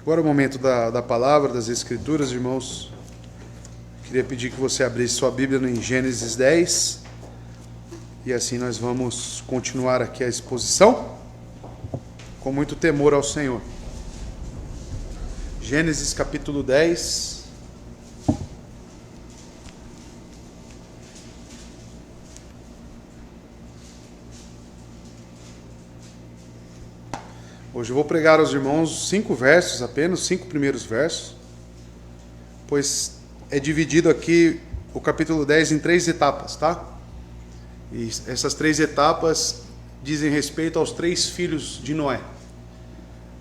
Agora é o momento da palavra, das escrituras, irmãos. Queria pedir que você abrisse sua Bíblia em Gênesis 10. E assim nós vamos continuar aqui a exposição, com muito temor ao Senhor. Gênesis capítulo 10. Hoje eu vou pregar aos irmãos 5 versos apenas, 5 primeiros versos, pois é dividido aqui o capítulo 10 em 3 etapas, tá? E essas 3 etapas dizem respeito aos 3 filhos de Noé,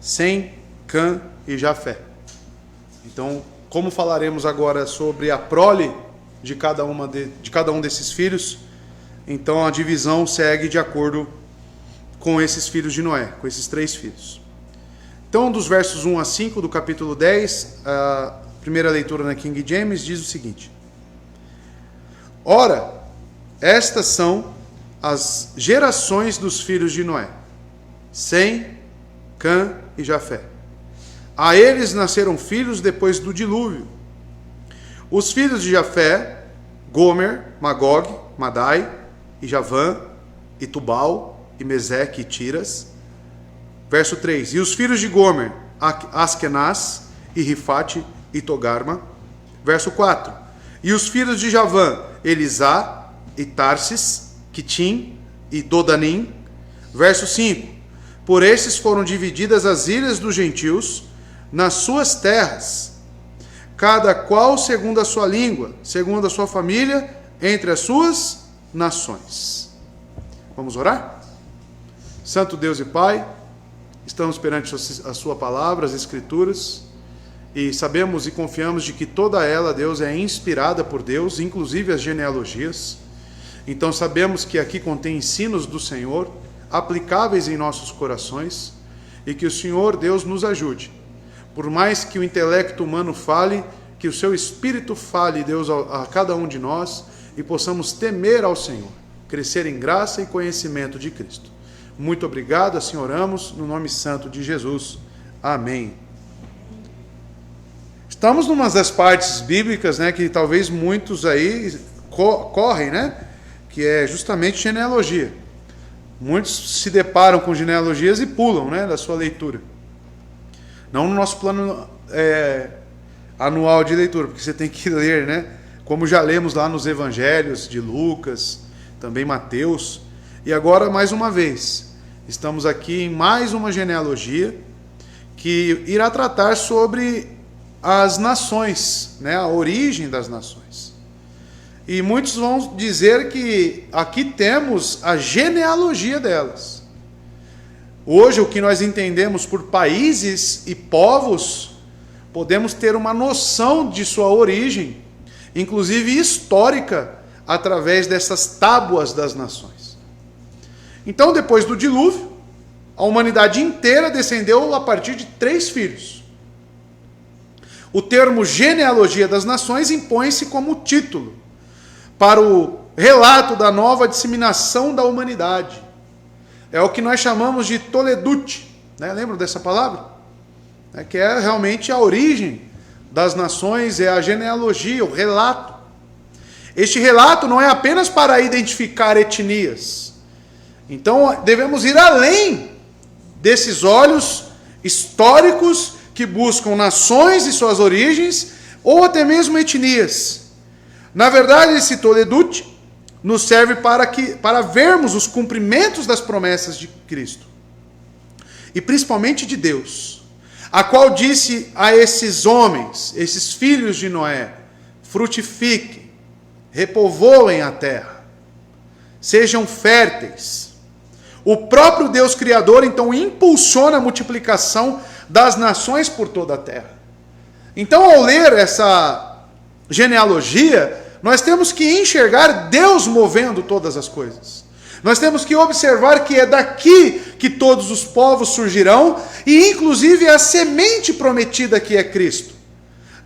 Sem, Cã e Jafé. Então, como falaremos agora sobre a prole de cada um desses filhos, então a divisão segue de acordo com esses filhos de Noé, com esses 3 filhos. Então, dos versos 1 a 5 do capítulo 10, a primeira leitura na King James diz o seguinte: Ora, estas são as gerações dos filhos de Noé, Sem, Cã e Jafé. A eles nasceram filhos depois do dilúvio. Os filhos de Jafé, Gomer, Magog, Madai, e Javã, e Tubal, e Meseque e Tiras. Verso 3. E os filhos de Gomer, Askenaz, e Rifate e Togarma. Verso 4. E os filhos de Javã, Elisá e Tarsis, Quitim e Dodanim. Verso 5. Por esses foram divididas as ilhas dos gentios nas suas terras, cada qual segundo a sua língua, segundo a sua família, entre as suas nações. Vamos orar? Santo Deus e Pai, estamos perante a sua palavra, as Escrituras, e sabemos e confiamos de que toda ela, Deus, é inspirada por Deus, inclusive as genealogias. Então sabemos que aqui contém ensinos do Senhor, aplicáveis em nossos corações, e que o Senhor, Deus, nos ajude. Por mais que o intelecto humano fale, que o seu Espírito fale, Deus, a cada um de nós, e possamos temer ao Senhor, crescer em graça e conhecimento de Cristo. Muito obrigado, assim oramos, no nome santo de Jesus. Amém. Estamos numa das partes bíblicas, né, que talvez muitos aí correm, né, que é justamente genealogia. Muitos se deparam com genealogias e pulam, né, da sua leitura. Não no nosso plano anual de leitura, porque você tem que ler, né, como já lemos lá nos evangelhos de Lucas, também Mateus. E agora, mais uma vez, estamos aqui em mais uma genealogia que irá tratar sobre as nações, né, a origem das nações. E muitos vão dizer que aqui temos a genealogia delas. Hoje, o que nós entendemos por países e povos, podemos ter uma noção de sua origem, inclusive histórica, através dessas tábuas das nações. Então, depois do dilúvio, a humanidade inteira descendeu a partir de 3 filhos. O termo genealogia das nações impõe-se como título para o relato da nova disseminação da humanidade. É o que nós chamamos de Toledute, né? Lembram dessa palavra? Que é realmente a origem das nações, é a genealogia, o relato. Este relato não é apenas para identificar etnias. Então, devemos ir além desses olhos históricos que buscam nações e suas origens, ou até mesmo etnias. Na verdade, esse Toledute nos serve para vermos os cumprimentos das promessas de Cristo, e principalmente de Deus, a qual disse a esses homens, esses filhos de Noé: frutifiquem, repovoem a terra, sejam férteis. O próprio Deus Criador, então, impulsiona a multiplicação das nações por toda a terra. Então, ao ler essa genealogia, nós temos que enxergar Deus movendo todas as coisas. Nós temos que observar que é daqui que todos os povos surgirão, e inclusive a semente prometida que é Cristo.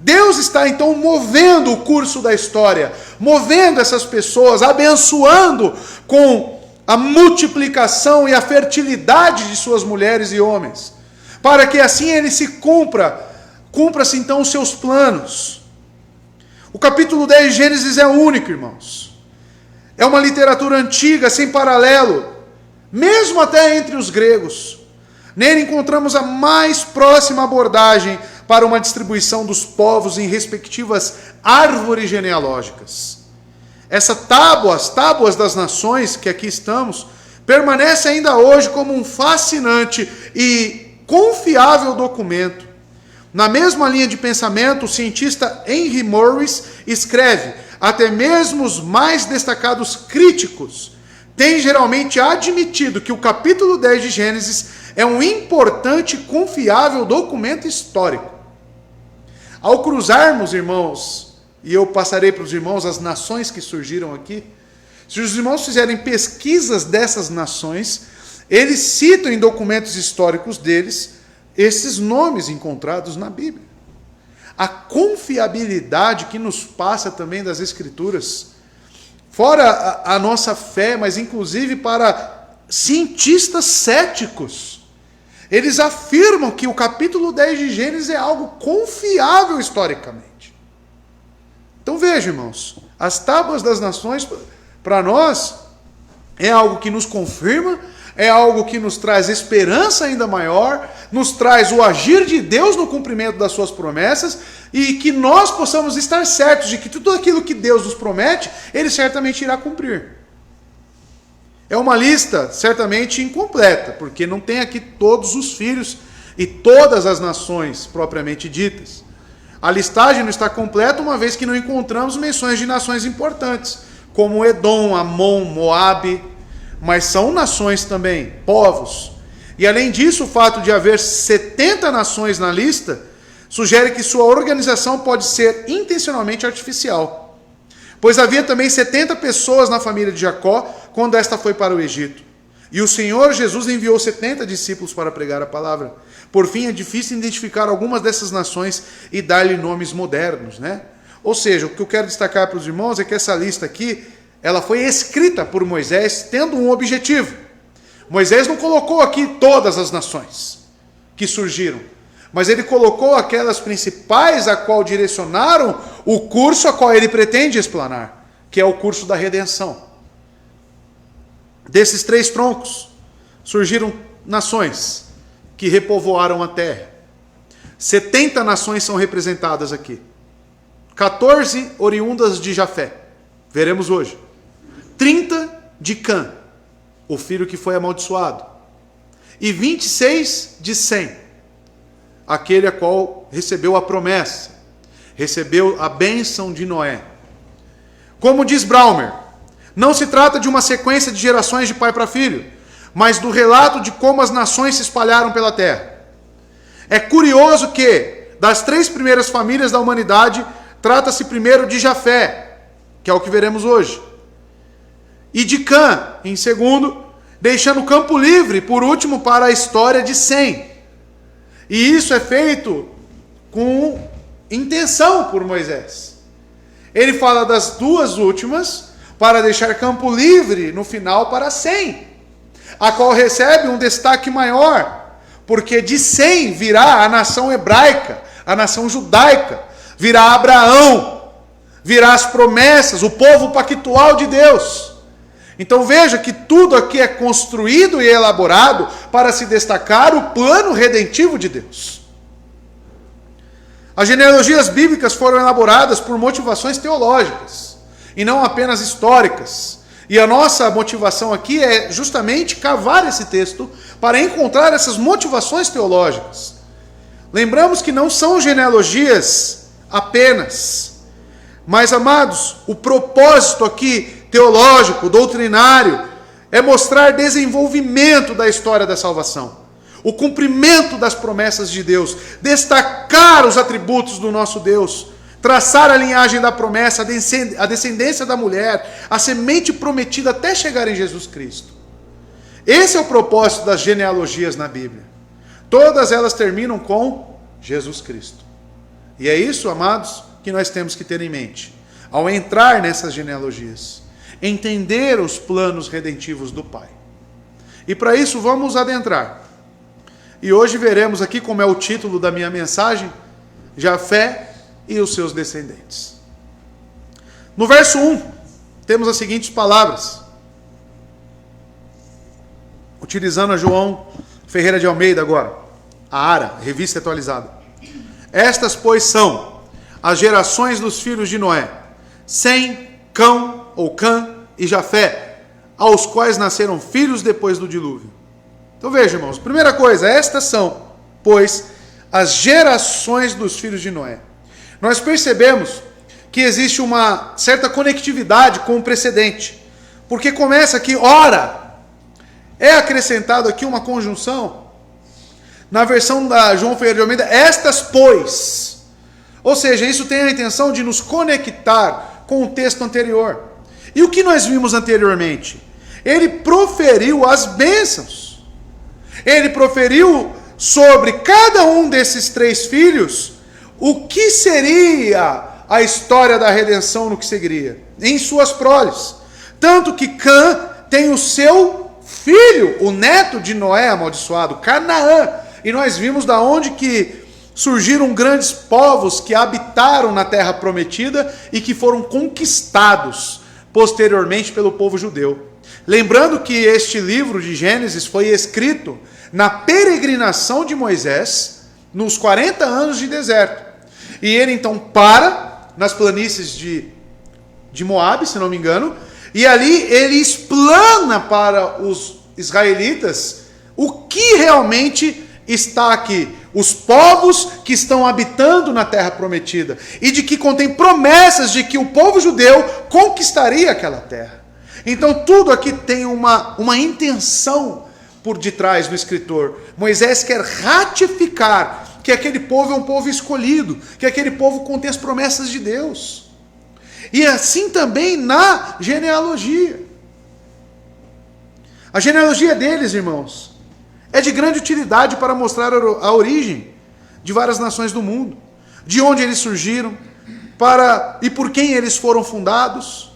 Deus está então movendo o curso da história, movendo essas pessoas, abençoando com a multiplicação e a fertilidade de suas mulheres e homens, para que assim ele se cumpra Cumpra-se então os seus planos. O capítulo 10 de Gênesis é único, irmãos. É uma literatura antiga, sem paralelo, mesmo até entre os gregos. Nele encontramos a mais próxima abordagem para uma distribuição dos povos em respectivas árvores genealógicas. Essas tábuas das nações que aqui estamos, permanece ainda hoje como um fascinante e confiável documento. Na mesma linha de pensamento, o cientista Henry Morris escreve: até mesmo os mais destacados críticos têm geralmente admitido que o capítulo 10 de Gênesis é um importante e confiável documento histórico. Ao cruzarmos, irmãos, e eu passarei para os irmãos as nações que surgiram aqui, se os irmãos fizerem pesquisas dessas nações, eles citam em documentos históricos deles esses nomes encontrados na Bíblia. A confiabilidade que nos passa também das Escrituras, fora a nossa fé, mas inclusive para cientistas céticos, eles afirmam que o capítulo 10 de Gênesis é algo confiável historicamente. Então veja, irmãos, as tábuas das nações, para nós, é algo que nos confirma, é algo que nos traz esperança ainda maior, nos traz o agir de Deus no cumprimento das suas promessas, e que nós possamos estar certos de que tudo aquilo que Deus nos promete, Ele certamente irá cumprir. É uma lista certamente incompleta, porque não tem aqui todos os filhos e todas as nações propriamente ditas. A listagem não está completa, uma vez que não encontramos menções de nações importantes, como Edom, Amon, Moabe, mas são nações também, povos. E além disso, o fato de haver 70 nações na lista sugere que sua organização pode ser intencionalmente artificial. Pois havia também 70 pessoas na família de Jacó quando esta foi para o Egito. E o Senhor Jesus enviou 70 discípulos para pregar a palavra. Por fim, é difícil identificar algumas dessas nações e dar-lhe nomes modernos, né? Ou seja, o que eu quero destacar para os irmãos é que essa lista aqui, ela foi escrita por Moisés tendo um objetivo. Moisés não colocou aqui todas as nações que surgiram, mas ele colocou aquelas principais a qual direcionaram o curso a qual ele pretende explanar, que é o curso da redenção. Desses 3 troncos surgiram nações que repovoaram a terra. 70 nações são representadas aqui. 14 oriundas de Jafé, veremos hoje. 30 de Cã, o filho que foi amaldiçoado. E 26 de Sem, aquele a qual recebeu a promessa, recebeu a bênção de Noé. Como diz Braumer, não se trata de uma sequência de gerações de pai para filho, mas do relato de como as nações se espalharam pela terra. É curioso que, das 3 primeiras famílias da humanidade, trata-se primeiro de Jafé, que é o que veremos hoje, e de Cã, em segundo, deixando o campo livre, por último, para a história de Sem. E isso é feito com intenção por Moisés. Ele fala das 2 últimas para deixar campo livre no final para Sem, a qual recebe um destaque maior, porque de Sem virá a nação hebraica, a nação judaica, virá Abraão, virá as promessas, o povo pactual de Deus. Então veja que tudo aqui é construído e elaborado para se destacar o plano redentivo de Deus. As genealogias bíblicas foram elaboradas por motivações teológicas e não apenas históricas. E a nossa motivação aqui é justamente cavar esse texto para encontrar essas motivações teológicas. Lembramos que não são genealogias apenas, mas, amados, o propósito aqui teológico, doutrinário, é mostrar desenvolvimento da história da salvação, o cumprimento das promessas de Deus, destacar os atributos do nosso Deus, traçar a linhagem da promessa, a descendência da mulher, a semente prometida até chegar em Jesus Cristo. Esse é o propósito das genealogias na Bíblia. Todas elas terminam com Jesus Cristo. E é isso, amados, que nós temos que ter em mente ao entrar nessas genealogias. Entender os planos redentivos do Pai. E para isso vamos adentrar. E hoje veremos aqui, como é o título da minha mensagem, Jafé e os seus descendentes. No verso 1, temos as seguintes palavras, utilizando a João Ferreira de Almeida agora, a ARA, revista atualizada. Estas, pois, são as gerações dos filhos de Noé, Sem, Cão ou Cã e Jafé, aos quais nasceram filhos depois do dilúvio. Então veja, irmãos, primeira coisa, estas são, pois, as gerações dos filhos de Noé. Nós percebemos que existe uma certa conectividade com o precedente, porque começa aqui, ora, é acrescentado aqui uma conjunção, na versão da João Ferreira de Almeida, estas pois, ou seja, isso tem a intenção de nos conectar com o texto anterior. E o que nós vimos anteriormente? Ele proferiu as bênçãos, ele proferiu sobre cada um desses 3 filhos o que seria a história da redenção no que seguiria, em suas proles. Tanto que Cã tem o seu filho, o neto de Noé amaldiçoado, Canaã. E nós vimos da onde que surgiram grandes povos que habitaram na terra prometida e que foram conquistados posteriormente pelo povo judeu. Lembrando que este livro de Gênesis foi escrito na peregrinação de Moisés, nos 40 anos de deserto. E ele então para nas planícies de Moabe, se não me engano, e ali ele explana para os israelitas o que realmente está aqui. Os povos que estão habitando na terra prometida. E de que contém promessas de que o povo judeu conquistaria aquela terra. Então tudo aqui tem uma intenção por detrás do escritor. Moisés quer ratificar que aquele povo é um povo escolhido, que aquele povo contém as promessas de Deus. E assim também na genealogia. A genealogia deles, irmãos, é de grande utilidade para mostrar a origem de várias nações do mundo, de onde eles surgiram, e por quem eles foram fundados,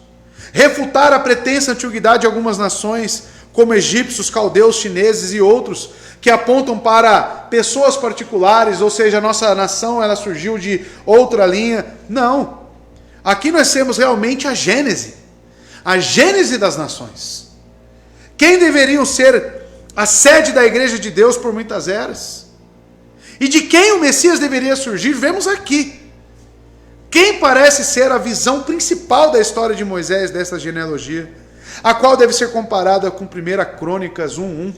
refutar a pretensa antiguidade de algumas nações, como egípcios, caldeus, chineses e outros, que apontam para pessoas particulares, ou seja, a nossa nação ela surgiu de outra linha. Não. Aqui nós temos realmente a gênese das nações. Quem deveriam ser a sede da igreja de Deus por muitas eras? E de quem o Messias deveria surgir, vemos aqui. Quem parece ser a visão principal da história de Moisés, dessa genealogia, a qual deve ser comparada com 1 Crônicas 1:1.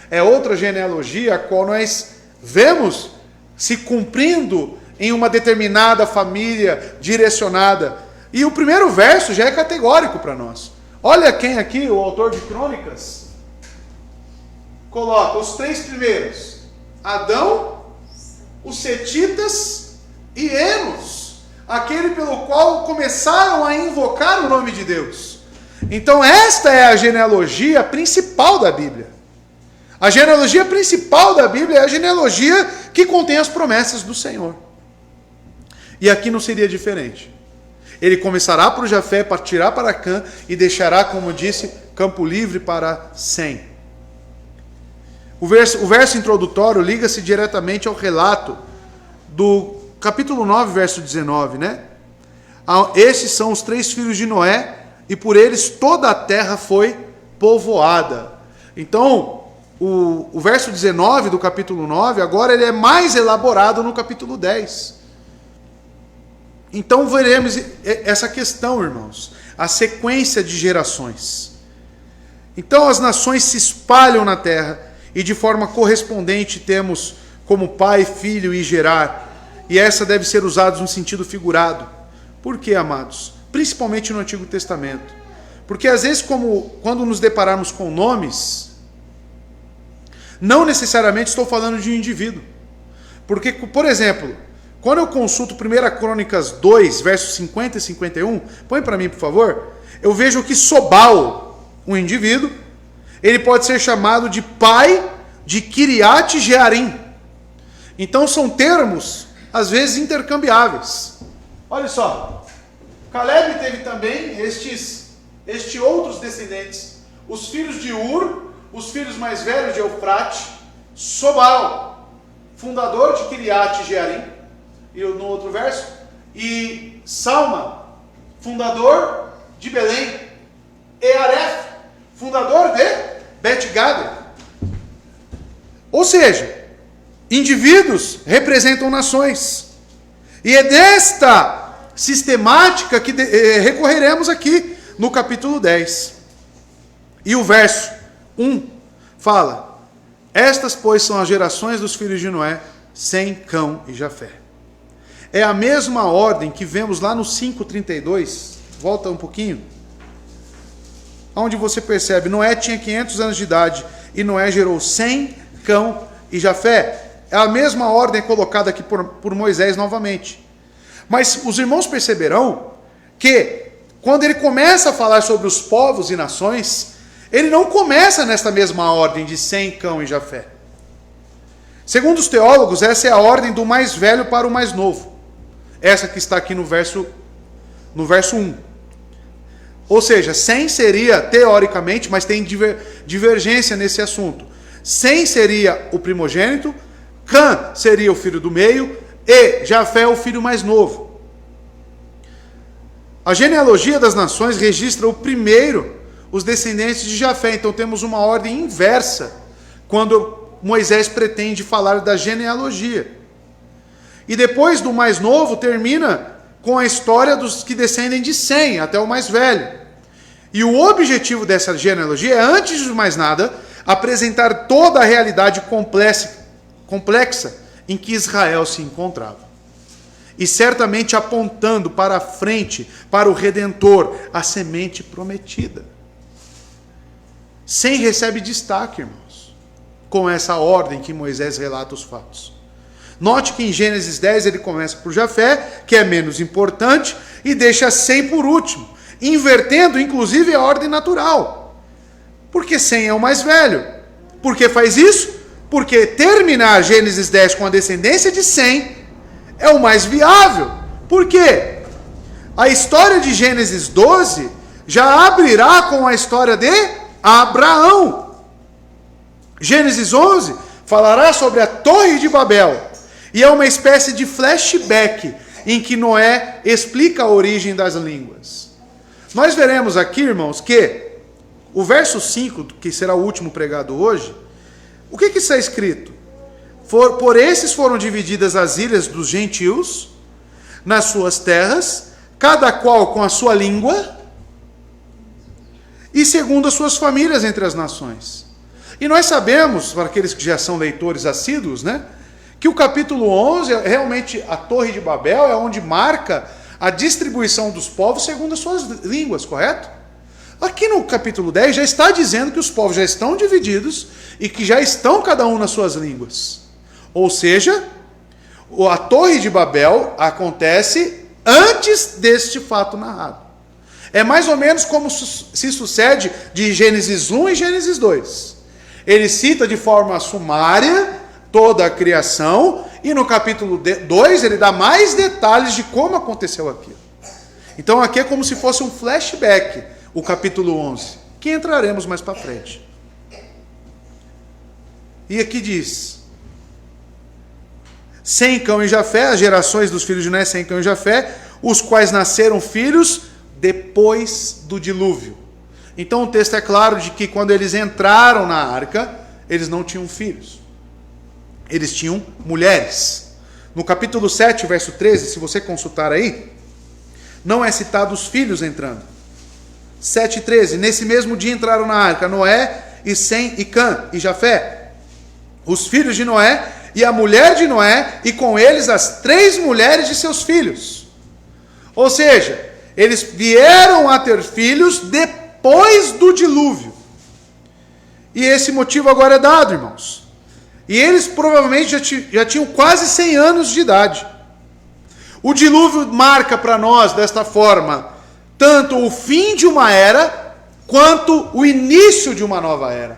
É outra genealogia a qual nós vemos se cumprindo em uma determinada família direcionada. E o primeiro verso já é categórico para nós. Olha quem aqui, o autor de Crônicas, coloca os 3 primeiros: Adão, os Setitas e Enos, aquele pelo qual começaram a invocar o nome de Deus. Então esta é a genealogia principal da Bíblia. A genealogia principal da Bíblia é a genealogia que contém as promessas do Senhor. E aqui não seria diferente. Ele começará por Jafé, partirá para Cã e deixará, como disse, campo livre para Sem. O verso introdutório liga-se diretamente ao relato do capítulo 9, verso 19, né? Estes são os 3 filhos de Noé, e por eles toda a terra foi povoada. Então, o verso 19 do capítulo 9, agora ele é mais elaborado no capítulo 10. Então veremos essa questão, irmãos, a sequência de gerações. Então as nações se espalham na terra, e de forma correspondente temos como pai, filho e gerar, e essa deve ser usada no sentido figurado. Por quê, amados? Principalmente no Antigo Testamento. Porque às vezes, quando nos depararmos com nomes, não necessariamente estou falando de um indivíduo. Porque, por exemplo, quando eu consulto 1 Crônicas 2, versos 50 e 51, põe para mim, por favor, eu vejo que Sobal, um indivíduo, ele pode ser chamado de pai de Kiriat Jearim. Então são termos, às vezes, intercambiáveis. Olha só, Caleb teve também estes outros descendentes, os filhos de Ur, os filhos mais velhos de Eufrate, Sobal, fundador de Kiriat Jearim, e no outro verso, e Salma, fundador de Belém, e Aref, fundador de Bet-Gader. Ou seja, indivíduos representam nações. E é desta sistemática que recorreremos aqui no capítulo 10. E o verso 1 fala: estas, pois, são as gerações dos filhos de Noé, Sem, Cão e Jafé. É a mesma ordem que vemos lá no 5:32. Volta um pouquinho. Onde você percebe, Noé tinha 500 anos de idade, e Noé gerou Sem, Cão e Jafé. É a mesma ordem colocada aqui por Moisés novamente. Mas os irmãos perceberão que, quando ele começa a falar sobre os povos e nações, ele não começa nesta mesma ordem de Sem, Cão e Jafé. Segundo os teólogos, essa é a ordem do mais velho para o mais novo. Essa que está aqui no verso 1. Ou seja, Sem seria, teoricamente, mas tem divergência nesse assunto. Sem seria o primogênito, Cã seria o filho do meio, e Jafé o filho mais novo. A genealogia das nações registra o primeiro, os descendentes de Jafé. Então temos uma ordem inversa quando Moisés pretende falar da genealogia. E depois do mais novo termina com a história dos que descendem de Sem, até o mais velho. E o objetivo dessa genealogia é, antes de mais nada, apresentar toda a realidade complexa em que Israel se encontrava. E certamente apontando para a frente, para o Redentor, a semente prometida. Sem recebe destaque, irmãos, com essa ordem que Moisés relata os fatos. Note que em Gênesis 10 ele começa por Jafé, que é menos importante, e deixa Sem por último, invertendo inclusive a ordem natural. Porque Sem é o mais velho. Por que faz isso? Porque terminar Gênesis 10 com a descendência de Sem é o mais viável. Por quê? A história de Gênesis 12 já abrirá com a história de Abraão. Gênesis 11 falará sobre a Torre de Babel. E é uma espécie de flashback em que Noé explica a origem das línguas. Nós veremos aqui, irmãos, que o verso 5, que será o último pregado hoje, o que está escrito? Por esses foram divididas as ilhas dos gentios, nas suas terras, cada qual com a sua língua, e segundo as suas famílias entre as nações. E nós sabemos, para aqueles que já são leitores assíduos, né, que o capítulo 11, realmente a Torre de Babel, é onde marca a distribuição dos povos segundo as suas línguas, correto? Aqui no capítulo 10 já está dizendo que os povos já estão divididos e que já estão cada um nas suas línguas. Ou seja, a Torre de Babel acontece antes deste fato narrado. É mais ou menos como se sucede de Gênesis 1 e Gênesis 2. Ele cita de forma sumária toda a criação, e no capítulo 2 ele dá mais detalhes de como aconteceu aquilo. Então aqui é como se fosse um flashback, o capítulo 11, que entraremos mais para frente. E aqui diz: Sem, Cão e Jafé, as gerações dos filhos de Noé, Sem, Cão e Jafé, os quais nasceram filhos depois do dilúvio. Então o texto é claro de que quando eles entraram na arca, eles não tinham filhos. Eles tinham mulheres. No capítulo 7, verso 13, se você consultar aí, não é citado os filhos entrando. 7:13, nesse mesmo dia entraram na arca Noé, e Sem, e Cã, e Jafé, os filhos de Noé, e a mulher de Noé, e com eles as 3 mulheres de seus filhos. Ou seja, eles vieram a ter filhos depois do dilúvio. E esse motivo agora é dado, irmãos. E eles provavelmente já tinham quase 100 anos de idade. O dilúvio marca para nós, desta forma, tanto o fim de uma era, quanto o início de uma nova era.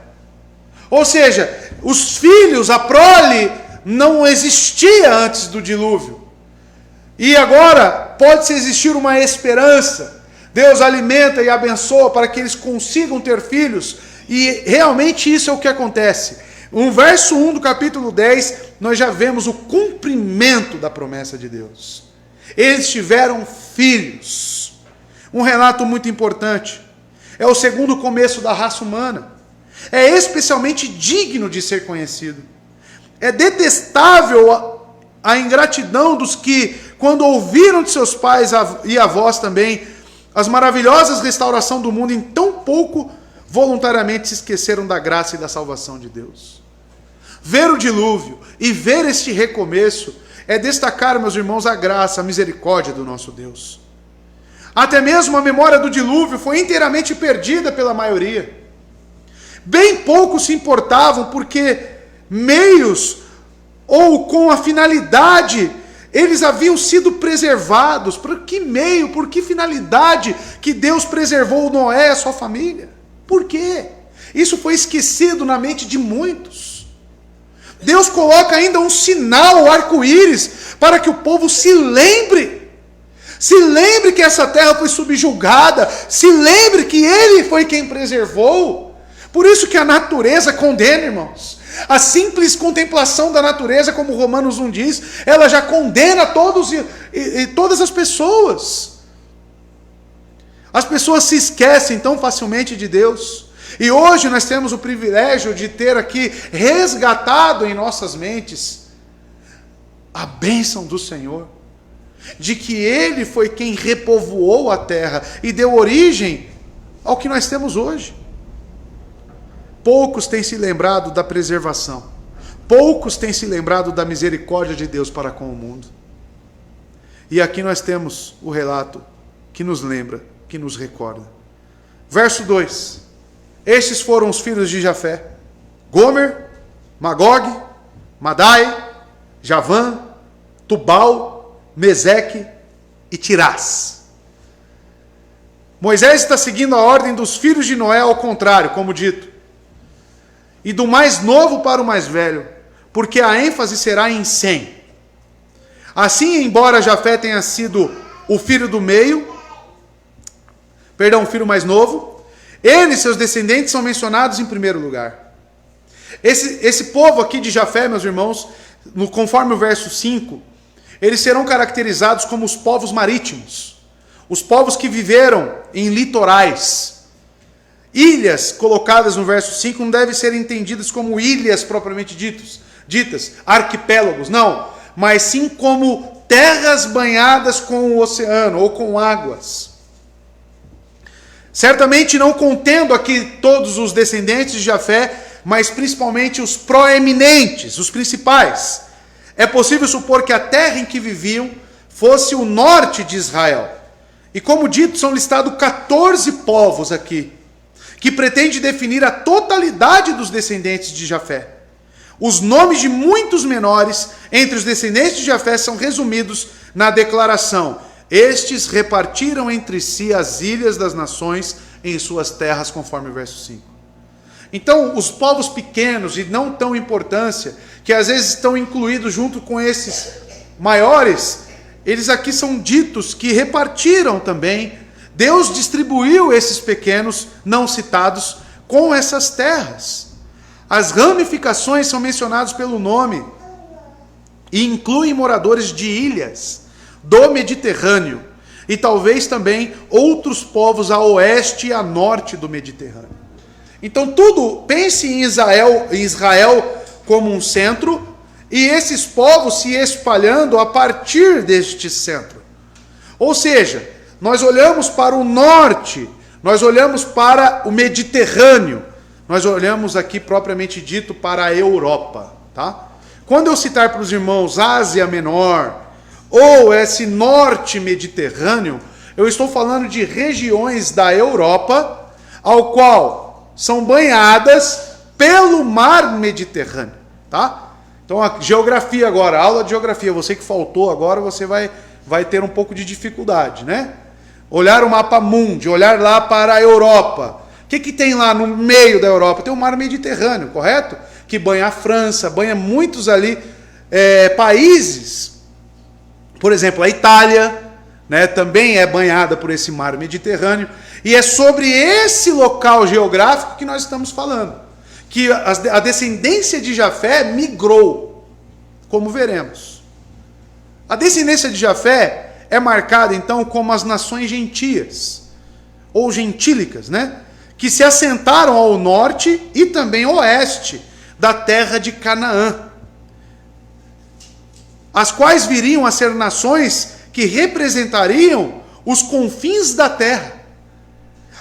Ou seja, os filhos, a prole, não existia antes do dilúvio. E agora pode-se existir uma esperança. Deus alimenta e abençoa para que eles consigam ter filhos. E realmente isso é o que acontece. O verso 1 do capítulo 10 nós já vemos o cumprimento da promessa de Deus. Eles tiveram filhos. Um relato muito importante. É o segundo começo da raça humana. É especialmente digno de ser conhecido. É detestável a ingratidão dos que, quando ouviram de seus pais e avós também, as maravilhosas restaurações do mundo, em tão pouco voluntariamente se esqueceram da graça e da salvação de Deus. Ver o dilúvio e ver este recomeço é destacar, meus irmãos, a graça, a misericórdia do nosso Deus. Até mesmo a memória do dilúvio foi inteiramente perdida pela maioria. Bem poucos se importavam porque meios ou com a finalidade eles haviam sido preservados. Por que meio, por que finalidade que Deus preservou Noé e a sua família? Por quê? Isso foi esquecido na mente de muitos. Deus coloca ainda um sinal, o arco-íris, para que o povo se lembre. Se lembre que essa terra foi subjugada. Se lembre que Ele foi quem preservou. Por isso que a natureza condena, irmãos. A simples contemplação da natureza, como Romanos 1 diz, ela já condena todos e todas as pessoas. As pessoas se esquecem tão facilmente de Deus. E hoje nós temos o privilégio de ter aqui resgatado em nossas mentes a bênção do Senhor. De que Ele foi quem repovoou a terra e deu origem ao que nós temos hoje. Poucos têm se lembrado da preservação. Poucos têm se lembrado da misericórdia de Deus para com o mundo. E aqui nós temos o relato que nos lembra, que nos recorda. Verso 2. Estes foram os filhos de Jafé: Gomer, Magog, Madai, Javã, Tubal, Meseque e Tirás. Moisés está seguindo a ordem dos filhos de Noé ao contrário, como dito. E do mais novo para o mais velho, porque a ênfase será em Sem. Assim, embora Jafé tenha sido o filho do meio, o filho mais novo, ele e seus descendentes são mencionados em primeiro lugar. Esse povo aqui de Jafé, meus irmãos, conforme o verso 5, eles serão caracterizados como os povos marítimos, os povos que viveram em litorais. Ilhas colocadas no verso 5 não devem ser entendidas como ilhas propriamente ditas, arquipélagos, não, mas sim como terras banhadas com o oceano ou com águas. Certamente não contendo aqui todos os descendentes de Jafé, mas principalmente os proeminentes, os principais. É possível supor que a terra em que viviam fosse o norte de Israel. E como dito, são listados 14 povos aqui, que pretende definir a totalidade dos descendentes de Jafé. Os nomes de muitos menores entre os descendentes de Jafé são resumidos na declaração: estes repartiram entre si as ilhas das nações em suas terras, conforme o verso 5. Então, os povos pequenos e não tão importância, que às vezes estão incluídos junto com esses maiores, eles aqui são ditos que repartiram também. Deus distribuiu esses pequenos, não citados, com essas terras. As ramificações são mencionadas pelo nome e incluem moradores de ilhas do Mediterrâneo e talvez também outros povos a oeste e a norte do Mediterrâneo. Então pense em Israel como um centro e esses povos se espalhando a partir deste centro. Ou seja, nós olhamos para o norte, nós olhamos para o Mediterrâneo, nós olhamos aqui propriamente dito para a Europa, tá? Quando eu citar para os irmãos Ásia Menor ou esse norte mediterrâneo, eu estou falando de regiões da Europa ao qual são banhadas pelo mar Mediterrâneo, tá? Então a geografia agora, aula de geografia, você que faltou agora, você vai ter um pouco de dificuldade, né? Olhar o mapa mundi, olhar lá para a Europa. O que tem lá no meio da Europa? Tem o mar Mediterrâneo, correto? Que banha a França, banha muitos ali países. Por exemplo, a Itália, né, também é banhada por esse mar Mediterrâneo. E é sobre esse local geográfico que nós estamos falando. Que a descendência de Jafé migrou. como veremos. A descendência de Jafé é marcada então como as nações gentias, ou gentílicas, né? Que se assentaram ao norte e também oeste da terra de Canaã, as quais viriam a ser nações que representariam os confins da terra,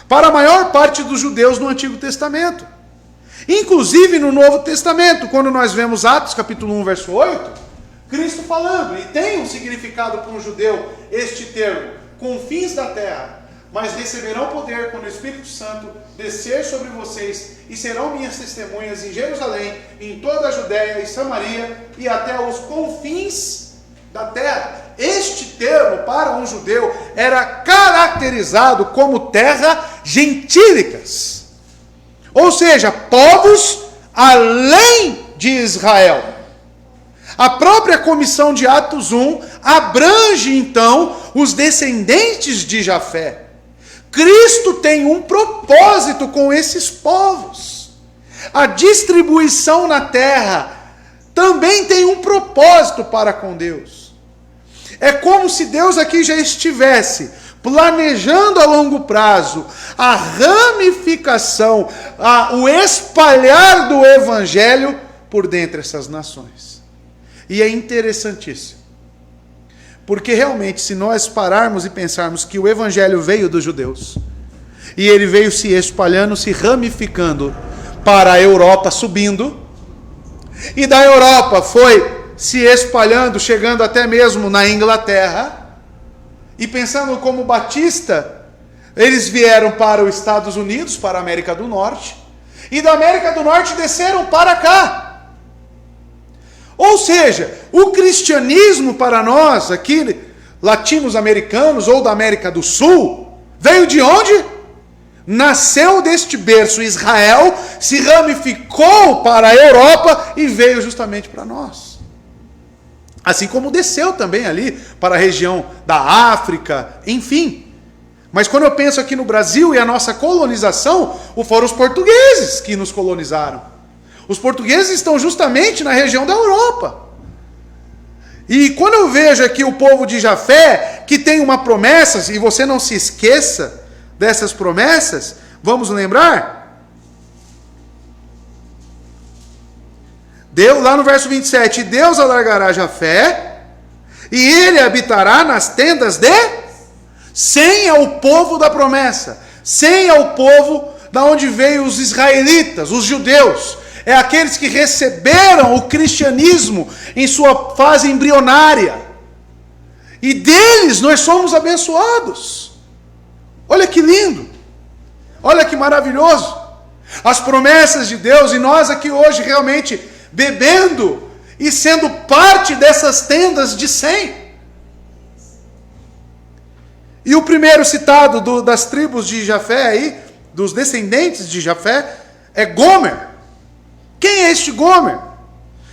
para a maior parte dos judeus no Antigo Testamento. Inclusive no Novo Testamento, quando nós vemos Atos capítulo 1, verso 8, Cristo falando, e tem um significado para um judeu este termo, confins da terra, mas receberão poder quando o Espírito Santo descer sobre vocês, e serão minhas testemunhas em Jerusalém, em toda a Judéia e Samaria, e até os confins da terra. Este termo, para um judeu, era caracterizado como terra gentílicas, ou seja, povos além de Israel. A própria comissão de Atos 1 abrange então os descendentes de Jafé. Cristo tem um propósito com esses povos. A distribuição na terra também tem um propósito para com Deus. É como se Deus aqui já estivesse planejando a longo prazo a ramificação, o espalhar do evangelho por dentre essas nações. E é interessantíssimo, porque realmente, se nós pararmos e pensarmos que o evangelho veio dos judeus, e ele veio se espalhando, se ramificando para a Europa, subindo, e da Europa foi se espalhando, chegando até mesmo na Inglaterra, e pensando como Batista, eles vieram para os Estados Unidos, para a América do Norte, e da América do Norte desceram para cá. Ou seja, o cristianismo para nós, aqui, latinos-americanos ou da América do Sul, veio de onde? Nasceu deste berço Israel, se ramificou para a Europa e veio justamente para nós. Assim como desceu também ali para a região da África, enfim. Mas quando eu penso aqui no Brasil e a nossa colonização, foram os portugueses que nos colonizaram. Os portugueses estão justamente na região da Europa. E quando eu vejo aqui o povo de Jafé, que tem uma promessa, e você não se esqueça dessas promessas, vamos lembrar? Lá no verso 27, Deus alargará Jafé, e ele habitará nas tendas de Sem é o povo da promessa, Sem é o povo da onde veio os israelitas, os judeus. É aqueles que receberam o cristianismo em sua fase embrionária. E deles nós somos abençoados. Olha que lindo. Olha que maravilhoso. As promessas de Deus, e nós aqui hoje realmente bebendo e sendo parte dessas tendas de Sem. E o primeiro citado das tribos de Jafé aí, dos descendentes de Jafé, é Gomer. Quem é este Gomer?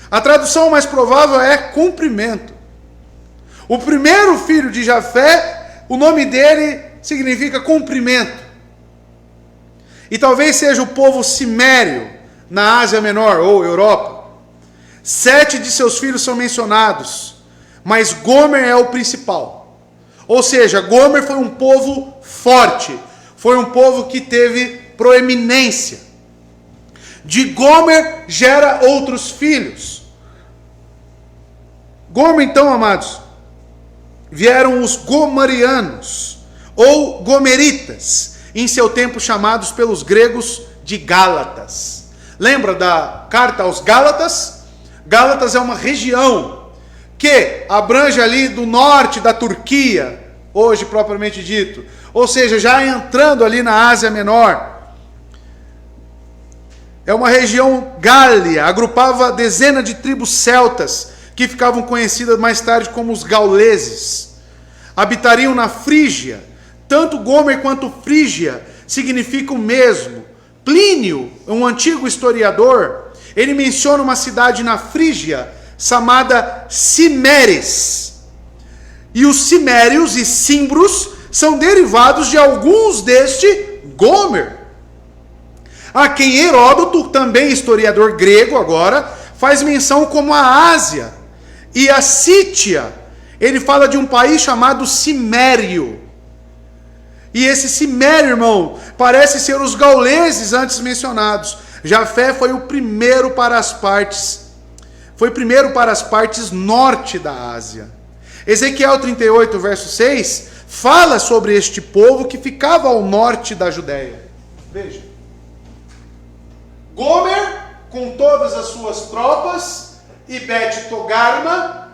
A tradução mais provável é cumprimento. O primeiro filho de Jafé, o nome dele significa cumprimento. E talvez seja o povo cimério, na Ásia Menor ou Europa. 7 de seus filhos são mencionados, mas Gomer é o principal. Ou seja, Gomer foi um povo forte, foi um povo que teve proeminência. De Gomer gera outros filhos. Gomer, então, amados, vieram os gomarianos, ou gomeritas, em seu tempo chamados pelos gregos de Gálatas. Lembra da carta aos Gálatas? Gálatas é uma região que abrange ali do norte da Turquia, hoje propriamente dito, ou seja, já entrando ali na Ásia Menor. É uma região gália, agrupava dezenas de tribos celtas, que ficavam conhecidas mais tarde como os gauleses. Habitariam na Frígia. Tanto Gomer quanto Frígia significam o mesmo. Plínio, um antigo historiador, ele menciona uma cidade na Frígia, chamada Cimeres. E os cimérios e cimbros são derivados de alguns deste Gomer, a quem Heródoto, também historiador grego agora, faz menção como a Ásia, E a Sítia, ele fala de um país chamado Cimério. E esse Cimério, irmão, parece ser os gauleses antes mencionados. Jafé foi o primeiro para as partes, norte da Ásia. Ezequiel 38, verso 6, fala sobre este povo que ficava ao norte da Judéia. Veja. Gomer, com todas as suas tropas, e Bet-Togarma,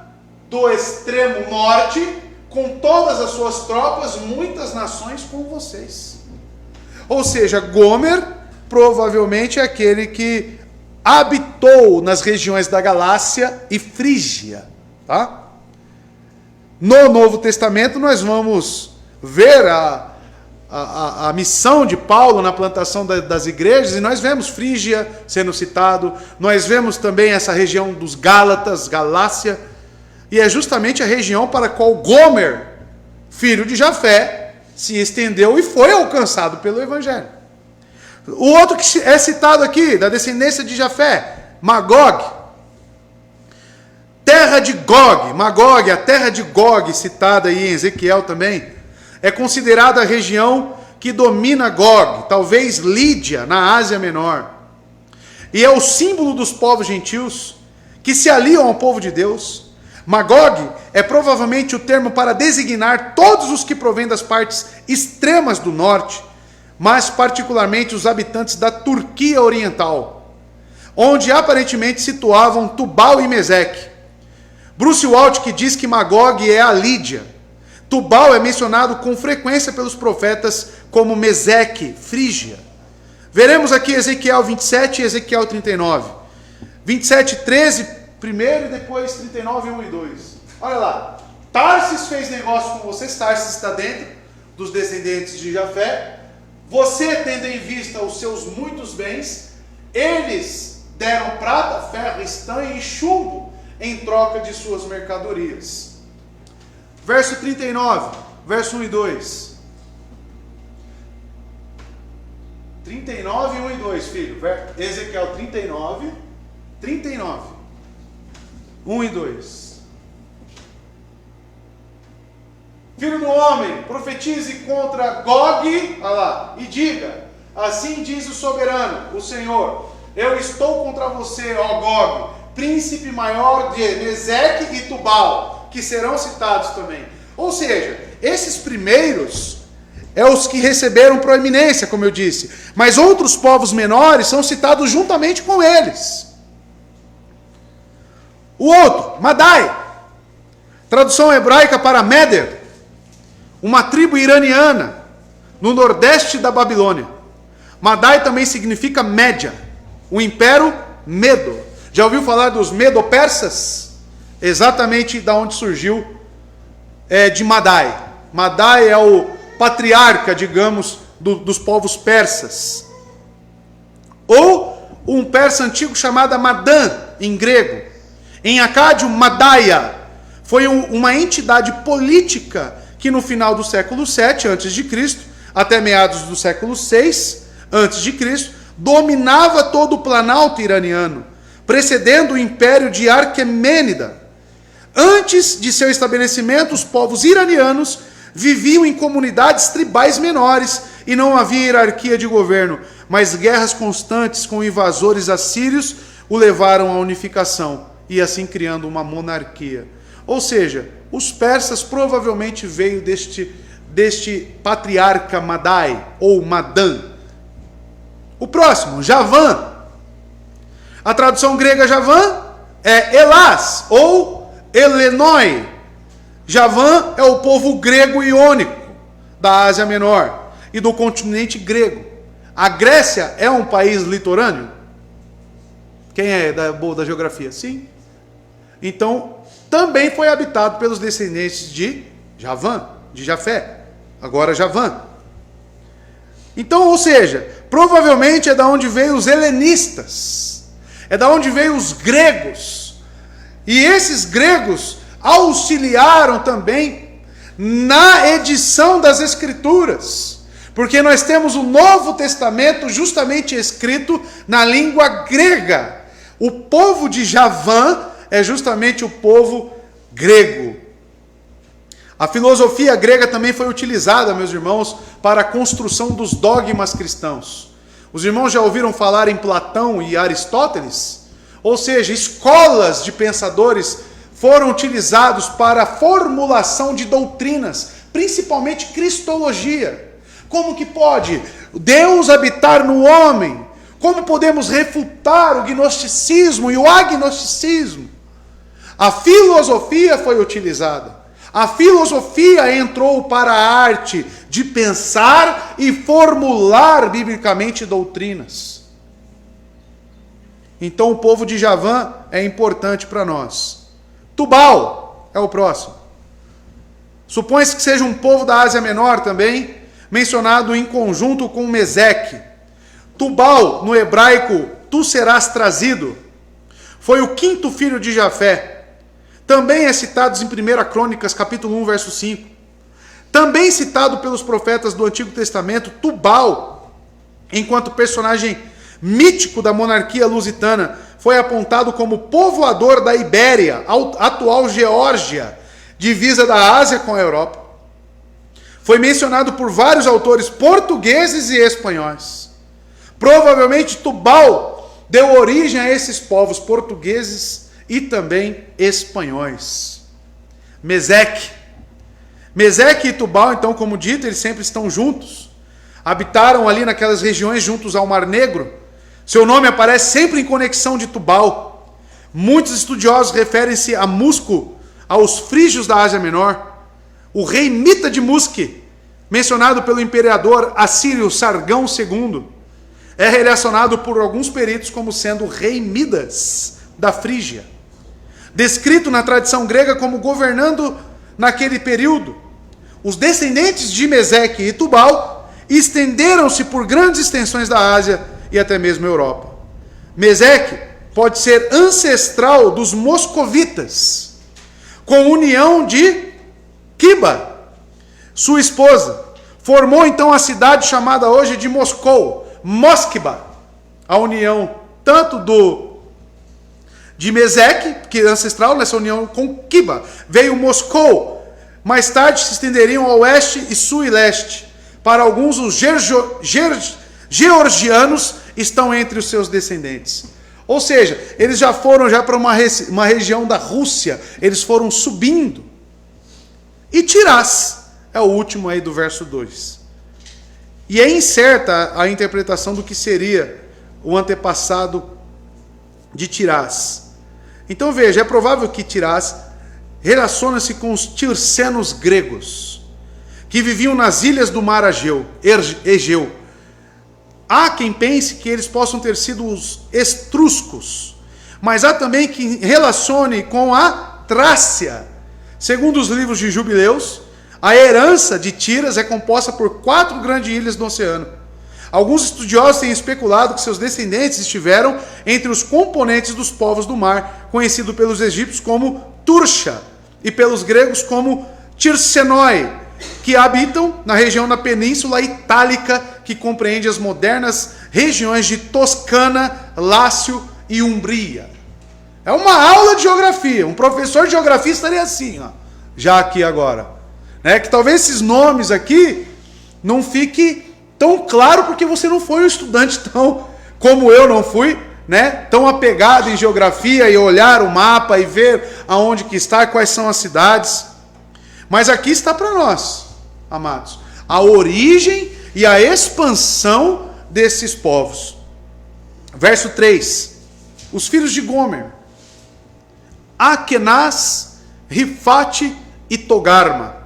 do extremo norte, com todas as suas tropas, muitas nações com vocês. Ou seja, Gomer provavelmente é aquele que habitou nas regiões da Galácia e Frígia. Tá? No Novo Testamento nós vamos ver a missão de Paulo na plantação das igrejas, e nós vemos Frígia sendo citado, nós vemos também essa região dos Gálatas, Galácia, e é justamente a região para a qual Gomer, filho de Jafé, se estendeu e foi alcançado pelo Evangelho. O outro que é citado aqui, da descendência de Jafé, Magog, terra de Gog, Magog, a terra de Gog, citada aí em Ezequiel também, é considerada a região que domina Gog, talvez Lídia, na Ásia Menor. E é o símbolo dos povos gentios que se aliam ao povo de Deus. Magog é provavelmente o termo para designar todos os que provêm das partes extremas do norte, mas particularmente os habitantes da Turquia Oriental, onde aparentemente situavam Tubal e Meseque. Bruce Waltke diz que Magog é a Lídia. Tubal é mencionado com frequência pelos profetas como Meseque, Frígia. Veremos aqui Ezequiel 27 e Ezequiel 39. 27, 13, primeiro, e depois 39, 1 e 2. Olha lá. Tarsis fez negócio com vocês. Tarsis está dentro dos descendentes de Jafé. Você, tendo em vista os seus muitos bens, eles deram prata, ferro, estanho e chumbo em troca de suas mercadorias. Verso 39, verso 1 e 2. 39, 1 e 2, filho. Ezequiel 39, 1 e 2. Filho do homem, profetize contra Gog, olha lá, e diga: assim diz o soberano, o Senhor, eu estou contra você, ó Gog, príncipe maior de Meseque e Tubal, que serão citados também. Ou seja, esses primeiros é os que receberam proeminência, como eu disse, mas outros povos menores são citados juntamente com eles. O outro, Madai, tradução hebraica para Meder, uma tribo iraniana no nordeste da Babilônia. Madai também significa Média, o império Medo. Já ouviu falar dos Medo-Persas? Exatamente da onde surgiu de Madai. Madai é o patriarca, digamos, dos povos persas. Ou um persa antigo chamado Madan, em grego. Em acádio, Madaia foi uma entidade política que no final do século VII a.C., até meados do século VI a.C., dominava todo o planalto iraniano, precedendo o império de Arquemênida. Antes de seu estabelecimento, os povos iranianos viviam em comunidades tribais menores e não havia hierarquia de governo, mas guerras constantes com invasores assírios o levaram à unificação e assim criando uma monarquia. Ou seja, os persas provavelmente veio deste patriarca Madai ou Madan. O próximo, Javã. A tradução grega Javã é Elás ou Elenoi. Javã é o povo grego iônico da Ásia Menor e do continente grego. A Grécia é um país litorâneo? Quem é da geografia? Sim. Então, também foi habitado pelos descendentes de Javã, de Jafé. Agora Javã. Então, ou seja, provavelmente é da onde veio os helenistas. É da onde veio os gregos. E esses gregos auxiliaram também na edição das Escrituras, porque nós temos o Novo Testamento justamente escrito na língua grega. O povo de Javã é justamente o povo grego. A filosofia grega também foi utilizada, meus irmãos, para a construção dos dogmas cristãos. Os irmãos já ouviram falar em Platão e Aristóteles? Ou seja, escolas de pensadores foram utilizados para a formulação de doutrinas, principalmente cristologia. Como que pode Deus habitar no homem? Como podemos refutar o gnosticismo e o agnosticismo? A filosofia foi utilizada. A filosofia entrou para a arte de pensar e formular biblicamente doutrinas. Então o povo de Javã é importante para nós. Tubal é o próximo. Supõe-se que seja um povo da Ásia Menor também, mencionado em conjunto com Meseque. Tubal, no hebraico, tu serás trazido, foi o quinto filho de Jafé. Também é citado em 1 Crônicas, capítulo 1, verso 5. Também citado pelos profetas do Antigo Testamento, Tubal, enquanto personagem mítico da monarquia lusitana, foi apontado como povoador da Ibéria, atual Geórgia, divisa da Ásia com a Europa. Foi mencionado por vários autores portugueses e espanhóis. Provavelmente Tubal deu origem a esses povos portugueses e também espanhóis. Meseque e Tubal, então, como dito, eles sempre estão juntos. Habitaram ali naquelas regiões juntos ao Mar Negro. Seu nome aparece sempre em conexão de Tubal. Muitos estudiosos referem-se a Musco, aos frígios da Ásia Menor. O rei Mita de Musque, mencionado pelo imperador assírio Sargão II, é relacionado por alguns peritos como sendo o rei Midas da Frígia, descrito na tradição grega como governando naquele período. Os descendentes de Meseque e Tubal estenderam-se por grandes extensões da Ásia e até mesmo Europa. Meseque pode ser ancestral dos moscovitas, com união de Quiba, sua esposa. Formou então a cidade chamada hoje de Moscou, Moskva, a união tanto de Meseque, que é ancestral nessa união com Quiba, veio Moscou. Mais tarde se estenderiam ao oeste e sul e leste. Para alguns, os georgianos estão entre os seus descendentes. Ou seja, eles já foram para uma região da Rússia, eles foram subindo. E Tirás é o último aí do verso 2. E é incerta a interpretação do que seria o antepassado de Tirás. Então veja, é provável que Tirás relaciona-se com os tircenos gregos, que viviam nas ilhas do mar Egeu. Há quem pense que eles possam ter sido os etruscos, mas há também quem relacione com a Trácia. Segundo os livros de Jubileus, a herança de Tiras é composta por 4 grandes ilhas do oceano. Alguns estudiosos têm especulado que seus descendentes estiveram entre os componentes dos povos do mar, conhecido pelos egípcios como Tursha e pelos gregos como Tirsenoi, que habitam na região da Península Itálica, que compreende as modernas regiões de Toscana, Lácio e Umbria. É uma aula de geografia. Um professor de geografia estaria assim, ó, já aqui agora. Que talvez esses nomes aqui não fiquem tão claro porque você não foi um estudante tão, como eu não fui, tão apegado em geografia e olhar o mapa e ver aonde que está, quais são as cidades. Mas aqui está para nós, amados, a origem e a expansão desses povos. Verso 3. Os filhos de Gomer: Akenaz, Rifate e Togarma.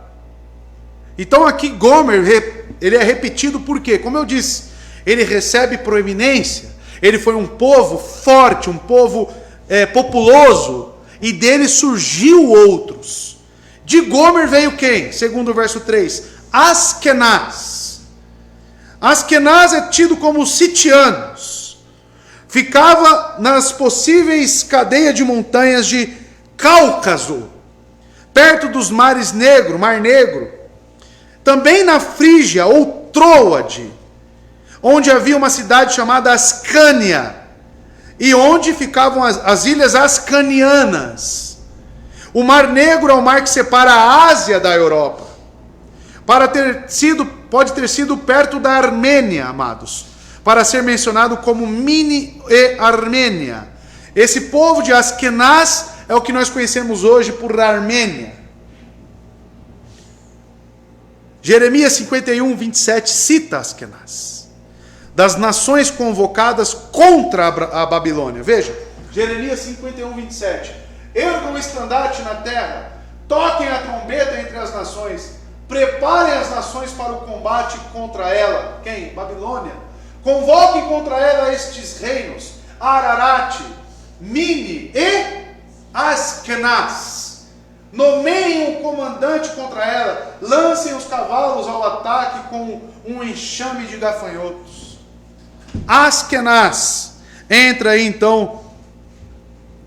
Então aqui Gomer, ele é repetido por quê? Como eu disse, ele recebe proeminência, ele foi um povo forte, um povo populoso, e dele surgiu outros. De Gomer veio quem? Segundo o verso 3, Askenaz. Askenaz é tido como sitianos. Ficava nas possíveis cadeias de montanhas de Cáucaso, perto dos mares Negro, Mar Negro. Também na Frígia, ou Troade, onde havia uma cidade chamada Ascânia, e onde ficavam as ilhas ascanianas. O Mar Negro é o mar que separa a Ásia da Europa. Pode ter sido perto da Armênia, amados, para ser mencionado como Mini e Armênia. Esse povo de Askenaz é o que nós conhecemos hoje por Armênia. Jeremias 51, 27 cita Askenaz, das nações convocadas contra a Babilônia. Veja, Jeremias 51, 27. Ergam o estandarte na terra, toquem a trombeta entre as nações, preparem as nações para o combate contra ela. Quem? Babilônia. Convoquem contra ela estes reinos, Ararat, Mini e Askenaz. Nomeiem um comandante contra ela, lancem os cavalos ao ataque com um enxame de gafanhotos. Askenaz entra aí então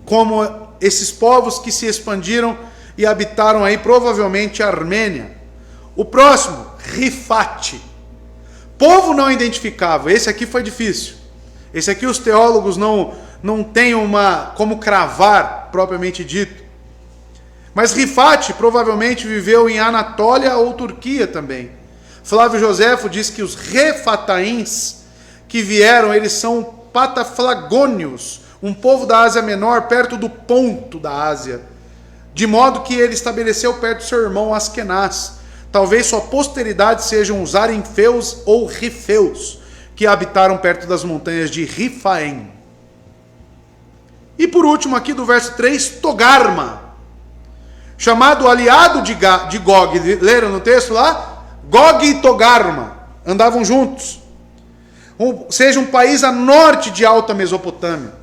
como esses povos que se expandiram e habitaram aí provavelmente a Armênia. O próximo, Rifate. Povo não identificável. Esse aqui foi difícil. Esse aqui os teólogos não têm como cravar propriamente dito. Mas Rifate provavelmente viveu em Anatólia ou Turquia também. Flávio Joséfo diz que os refataíns que vieram, eles são pataflagônios, um povo da Ásia Menor, perto do Ponto da Ásia. De modo que ele estabeleceu perto do seu irmão Askenaz. Talvez sua posteridade sejam os arinfeus ou rifeus, que habitaram perto das montanhas de Rifaim. E por último aqui do verso 3, Togarma. Chamado aliado de Gog. Leram no texto lá? Gog e Togarma andavam juntos. Seja um país a norte de Alta Mesopotâmia.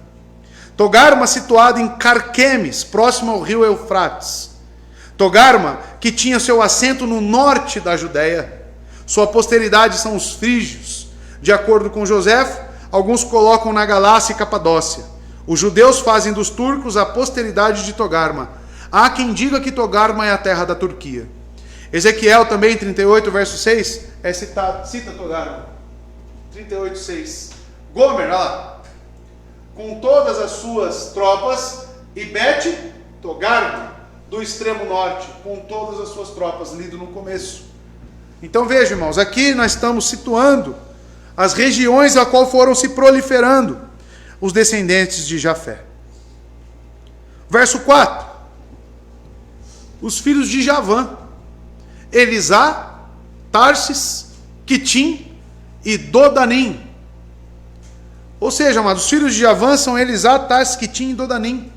Togarma situado em Carquemes, próximo ao rio Eufrates. Togarma, que tinha seu assento no norte da Judéia. Sua posteridade são os frígios. De acordo com Joséfo, alguns colocam na Galácia e Capadócia. Os judeus fazem dos turcos a posteridade de Togarma. Há quem diga que Togarma é a terra da Turquia. Ezequiel também, 38, verso 6, cita Togarma. 38, 6. Gomer, olha lá. Com todas as suas tropas, e Bet Togarma, do extremo norte, com todas as suas tropas, lido no começo. Então vejam, irmãos, aqui nós estamos situando as regiões a qual foram se proliferando os descendentes de Jafé. Verso 4. Os filhos de Javã, Elisá, Tarsis, Quitim e Dodanim. Ou seja, amados, os filhos de Javã são Elisá, Tarsis, Quitim e Dodanim.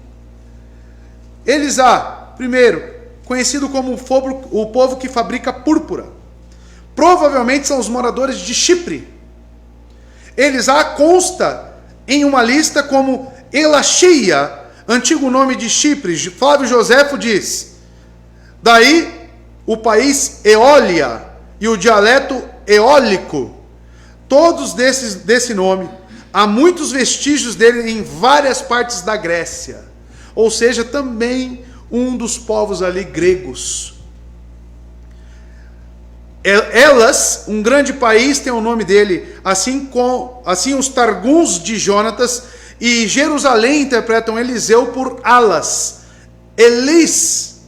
Elisá, primeiro, conhecido como o povo que fabrica púrpura. Provavelmente são os moradores de Chipre. Elisá consta em uma lista como Elachia, antigo nome de Chipre. Flávio Joséfo diz: daí o país Eólia e o dialeto eólico, todos desse nome. Há muitos vestígios dele em várias partes da Grécia, ou seja, também um dos povos ali gregos. Elas, um grande país, tem o nome dele, assim os Targuns de Jonatas, e Jerusalém interpretam Eliseu por Alas, Elis,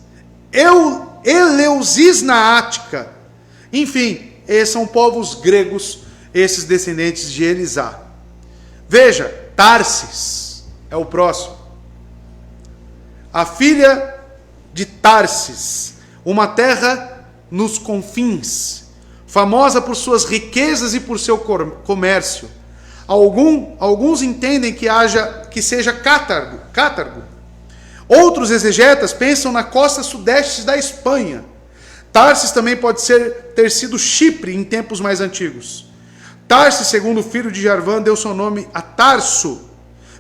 Eleusis na Ática. Enfim, esses são povos gregos, esses descendentes de Elisá. Veja, Tarsis é o próximo. A filha de Tarsis, uma terra nos confins, famosa por suas riquezas e por seu comércio. Alguns entendem que seja Cátargo. Outros exegetas pensam na costa sudeste da Espanha. Tarsis também pode ter sido Chipre em tempos mais antigos. Tarsis, segundo o filho de Jarvã, deu seu nome a Tarso,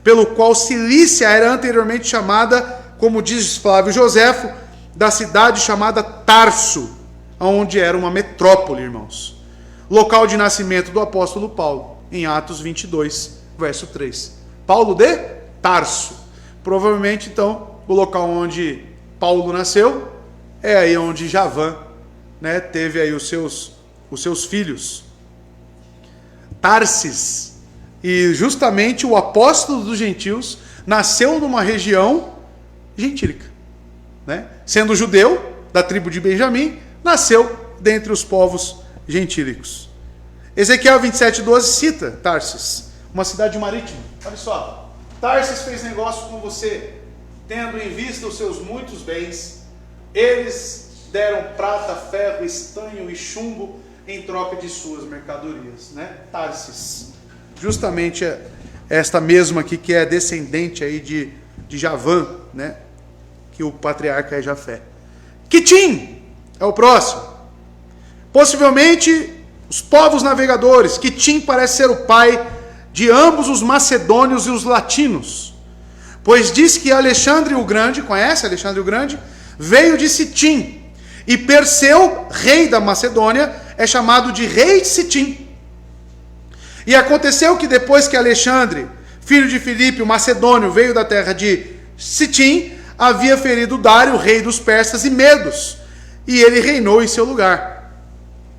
pelo qual Cilícia era anteriormente chamada, como diz Flávio Joséfo, da cidade chamada Tarso, onde era uma metrópole, irmãos. Local de nascimento do apóstolo Paulo, em Atos 22, verso 3. Paulo de Tarso. Provavelmente, então, o local onde Paulo nasceu é aí onde Javã, teve aí os seus filhos. Tarsis E justamente o apóstolo dos gentios nasceu numa região gentílica, né? Sendo judeu, da tribo de Benjamim, nasceu dentre os povos gentílicos. Ezequiel 27:12 cita Tarsis, uma cidade marítima. Olha só, Tarsis fez negócio com você, tendo em vista os seus muitos bens. Eles deram prata, ferro, estanho e chumbo em troca de suas mercadorias, né? Tarsis, justamente esta mesma aqui que é descendente aí de Javã, né? Que o patriarca é Jafé. Quitim é o próximo. Possivelmente os povos navegadores. Quitim parece ser o pai de ambos os macedônios e os latinos, pois diz que Alexandre o Grande, conhece Alexandre o Grande? Veio de Sitim, e Perseu, rei da Macedônia, é chamado de rei de Sitim. E aconteceu que depois que Alexandre, filho de Filipe, o macedônio, veio da terra de Sitim, havia ferido Dário, rei dos persas e medos, e ele reinou em seu lugar.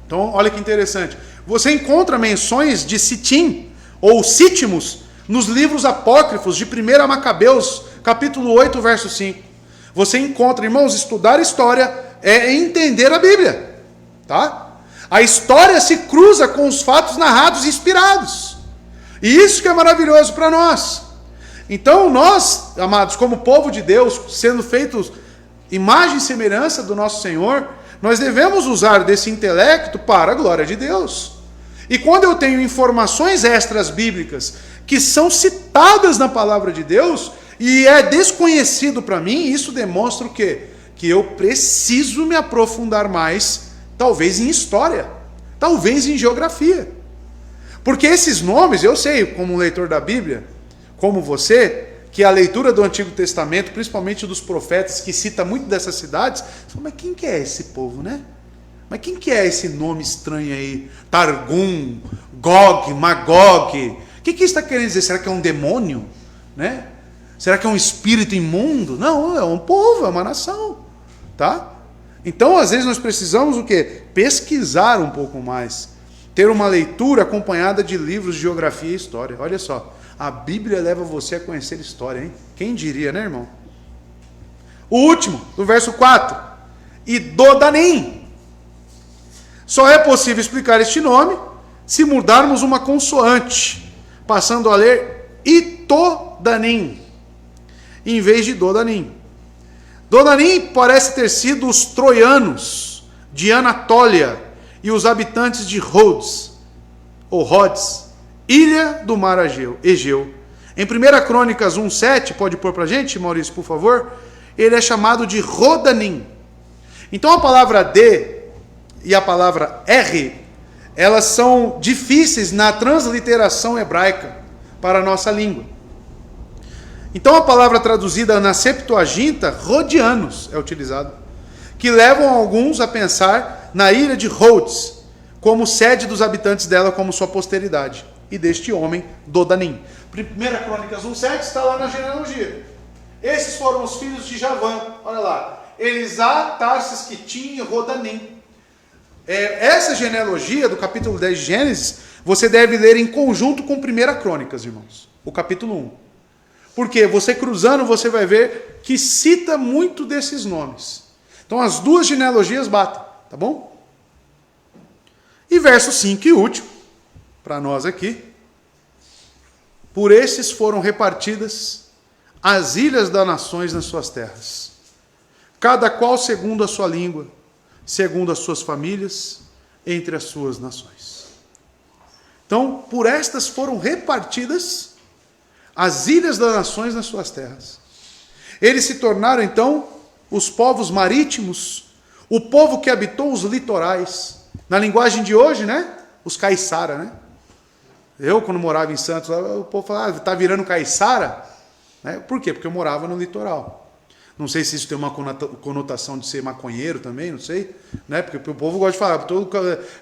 Então, olha que interessante. Você encontra menções de Sitim, ou Sítimos, nos livros apócrifos de 1 Macabeus, capítulo 8, verso 5. Você encontra, irmãos, estudar história é entender a Bíblia, tá? A história se cruza com os fatos narrados e inspirados. E isso que é maravilhoso para nós. Então nós, amados, como povo de Deus, sendo feitos imagem e semelhança do nosso Senhor, nós devemos usar desse intelecto para a glória de Deus. E quando eu tenho informações extras bíblicas que são citadas na palavra de Deus e é desconhecido para mim, isso demonstra o quê? Que eu preciso me aprofundar mais, talvez em história, talvez em geografia. Porque esses nomes, eu sei, como um leitor da Bíblia, como você, que a leitura do Antigo Testamento, principalmente dos profetas, que cita muito dessas cidades, mas quem que é esse povo, né? Mas quem que é esse nome estranho aí? Targum, Gog, Magog. O que isso está querendo dizer? Será que é um demônio? Né? Será que é um espírito imundo? Não, é um povo, é uma nação. Tá? Então, às vezes, nós precisamos o quê? Pesquisar um pouco mais. Ter uma leitura acompanhada de livros de geografia e história. Olha só, a Bíblia leva você a conhecer história, hein? Quem diria, né, irmão? O último, do verso 4. Idodanim. Só é possível explicar este nome se mudarmos uma consoante, passando a ler Itodanim, em vez de Dodanim. Dodanim parece ter sido os troianos de Anatólia e os habitantes de Rhodes, ou Rhodes, ilha do mar Egeu. Em 1 Crônicas 1:7, pode pôr para a gente, Maurício, por favor? Ele é chamado de Rodanim. Então a palavra D e a palavra R, elas são difíceis na transliteração hebraica para a nossa língua. Então a palavra traduzida na Septuaginta, Rodianos, é utilizada, que levam alguns a pensar na ilha de Rhodes, como sede dos habitantes dela, como sua posteridade, e deste homem, Dodanim. 1 Crônicas 1:7 está lá na genealogia. Esses foram os filhos de Javã, olha lá, Elisá, Tarsis, Quitim e Rodanim. Essa genealogia do capítulo 10 de Gênesis, você deve ler em conjunto com 1 Crônicas, irmãos, o capítulo 1. Porque você cruzando, você vai ver que cita muito desses nomes. Então as duas genealogias batem, tá bom? E verso 5 e último, para nós aqui. Por esses foram repartidas as ilhas das nações nas suas terras, cada qual segundo a sua língua, segundo as suas famílias, entre as suas nações. Então, por estas foram repartidas as ilhas das nações nas suas terras. Eles se tornaram, então, os povos marítimos, o povo que habitou os litorais. Na linguagem de hoje, né? Os caiçara, né? Eu, quando morava em Santos, o povo falava, está virando caiçara? Né? Por quê? Porque eu morava no litoral. Não sei se isso tem uma conotação de ser maconheiro também, não sei. Né? Porque o povo gosta de falar, todo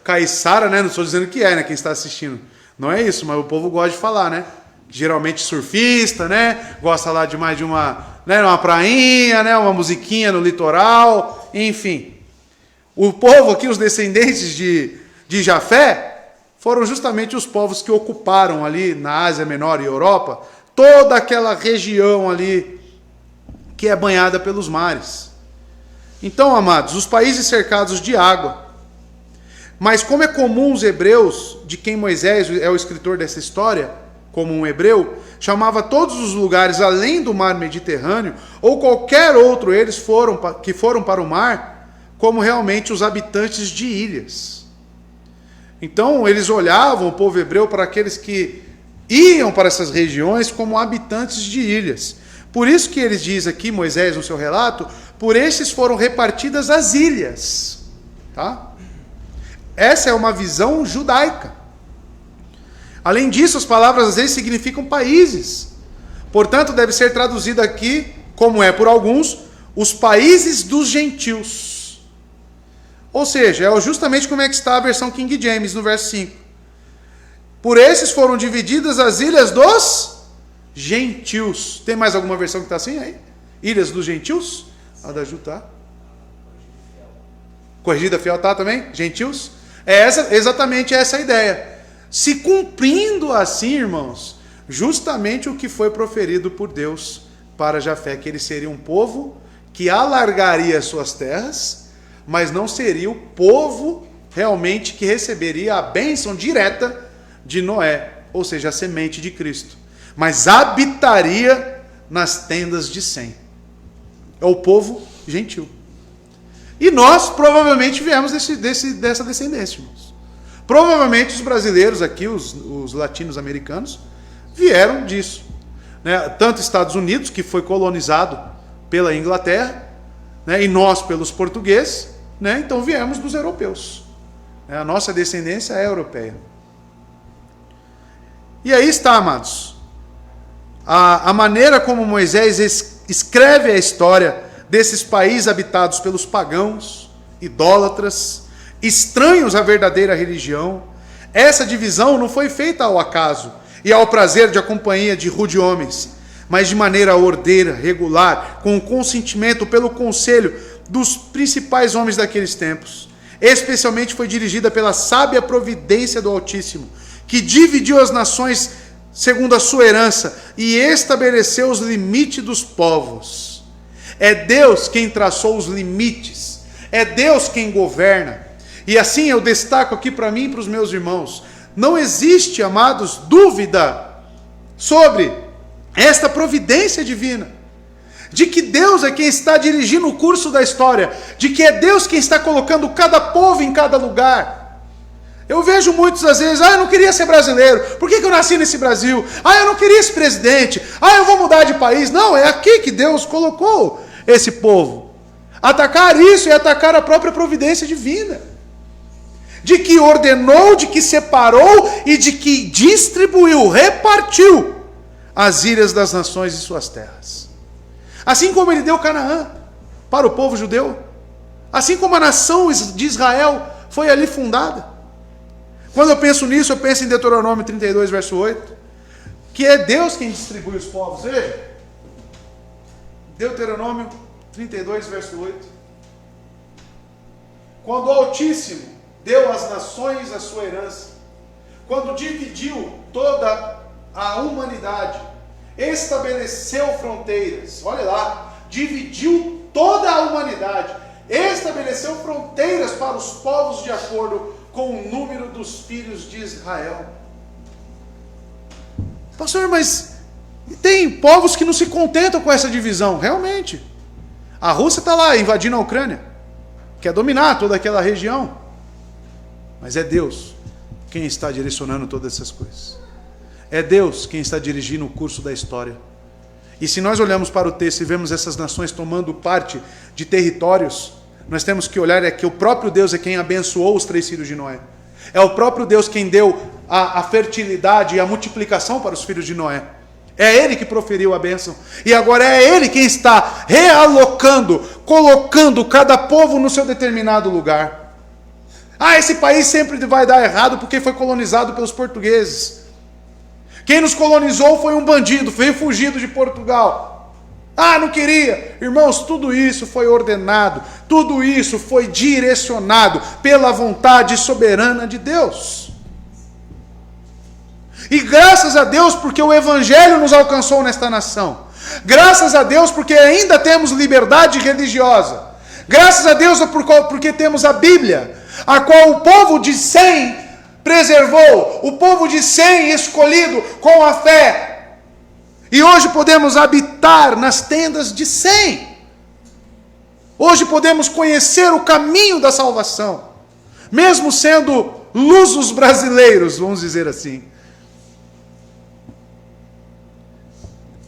caiçara, né? Não estou dizendo que é, né? Quem está assistindo. Não é isso, mas o povo gosta de falar, né? Geralmente surfista, né? Gosta lá de mais de uma prainha, né? Uma musiquinha no litoral, enfim. O povo aqui, os descendentes de Jafé, foram justamente os povos que ocuparam ali na Ásia Menor e Europa, toda aquela região ali que é banhada pelos mares. Então, amados, os países cercados de água. Mas como é comum os hebreus, de quem Moisés é o escritor dessa história, como um hebreu, chamava todos os lugares além do mar Mediterrâneo, ou qualquer outro que foram para o mar, como realmente os habitantes de ilhas. Então, eles olhavam, o povo hebreu, para aqueles que iam para essas regiões como habitantes de ilhas. Por isso que ele diz aqui, Moisés, no seu relato, por estes foram repartidas as ilhas. Tá? Essa é uma visão judaica. Além disso, as palavras às vezes significam países. Portanto, deve ser traduzida aqui, como é por alguns, os países dos gentios. Ou seja, é justamente como é que está a versão King James, no verso 5. Por esses foram divididas as ilhas dos gentios. Tem mais alguma versão que está assim aí? Ilhas dos gentios? A da Ju tá. Corrigida fiel tá também? Gentios? É exatamente essa a ideia. Se cumprindo assim, irmãos, justamente o que foi proferido por Deus para Jafé, que ele seria um povo que alargaria as suas terras, mas não seria o povo realmente que receberia a bênção direta de Noé, ou seja, a semente de Cristo, mas habitaria nas tendas de Sem. É o povo gentil. E nós provavelmente viemos dessa descendência, irmãos. Provavelmente os brasileiros aqui, os latinos-americanos, vieram disso. Né? Tanto Estados Unidos, que foi colonizado pela Inglaterra, né? E nós pelos portugueses, né? Então viemos dos europeus. A nossa descendência é europeia. E aí está, amados, a maneira como Moisés escreve a história desses países habitados pelos pagãos, idólatras, estranhos à verdadeira religião. Essa divisão não foi feita ao acaso e ao prazer de a companhia de rude homens, mas de maneira ordeira, regular, com o consentimento pelo conselho dos principais homens daqueles tempos. Especialmente foi dirigida pela sábia providência do Altíssimo, que dividiu as nações segundo a sua herança e estabeleceu os limites dos povos. É Deus quem traçou os limites, é Deus quem governa. E assim eu destaco aqui para mim e para os meus irmãos, não existe, amados, dúvida sobre esta providência divina, de que Deus é quem está dirigindo o curso da história, de que é Deus quem está colocando cada povo em cada lugar. Eu vejo muitos às vezes, eu não queria ser brasileiro, por que eu nasci nesse Brasil? Eu não queria esse presidente, eu vou mudar de país. Não, é aqui que Deus colocou esse povo. Atacar isso é atacar a própria providência divina, de que ordenou, de que separou e de que distribuiu, repartiu as ilhas das nações e suas terras. Assim como ele deu Canaã para o povo judeu, assim como a nação de Israel foi ali fundada. Quando eu penso nisso, eu penso em Deuteronômio 32, verso 8, que é Deus quem distribui os povos. Veja, Deuteronômio 32, verso 8. Quando o Altíssimo deu às nações a sua herança, quando dividiu toda a humanidade, estabeleceu fronteiras, olha lá, dividiu toda a humanidade, estabeleceu fronteiras para os povos de acordo com o número dos filhos de Israel. Pastor, mas tem povos que não se contentam com essa divisão. Realmente, a Rússia está lá invadindo a Ucrânia, quer dominar toda aquela região, mas é Deus quem está direcionando todas essas coisas. É Deus quem está dirigindo o curso da história. E se nós olhamos para o texto e vemos essas nações tomando parte de territórios, nós temos que olhar que o próprio Deus é quem abençoou os 3 filhos de Noé. É o próprio Deus quem deu a fertilidade e a multiplicação para os filhos de Noé. É Ele que proferiu a bênção. E agora é Ele quem está realocando, colocando cada povo no seu determinado lugar. Esse país sempre vai dar errado porque foi colonizado pelos portugueses. Quem nos colonizou foi um bandido, veio fugido de Portugal. Não queria. Irmãos, tudo isso foi ordenado, tudo isso foi direcionado pela vontade soberana de Deus. E graças a Deus porque o Evangelho nos alcançou nesta nação. Graças a Deus porque ainda temos liberdade religiosa. Graças a Deus porque temos a Bíblia, a qual o povo de Sem preservou, o povo de Sem escolhido com a fé. E hoje podemos habitar nas tendas de Sem. Hoje podemos conhecer o caminho da salvação, mesmo sendo lusos brasileiros, vamos dizer assim.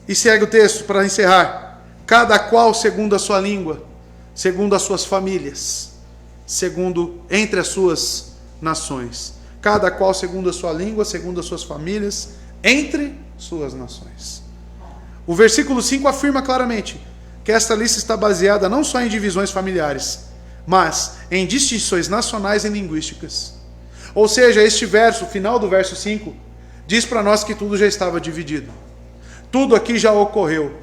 E segue o texto para encerrar. Cada qual segundo a sua língua, segundo as suas famílias, segundo entre as suas nações. Cada qual segundo a sua língua, segundo as suas famílias, entre suas nações. O versículo 5 afirma claramente que esta lista está baseada não só em divisões familiares, mas em distinções nacionais e linguísticas. Ou seja, este verso, o final do verso 5, diz para nós que tudo já estava dividido. Tudo aqui já ocorreu.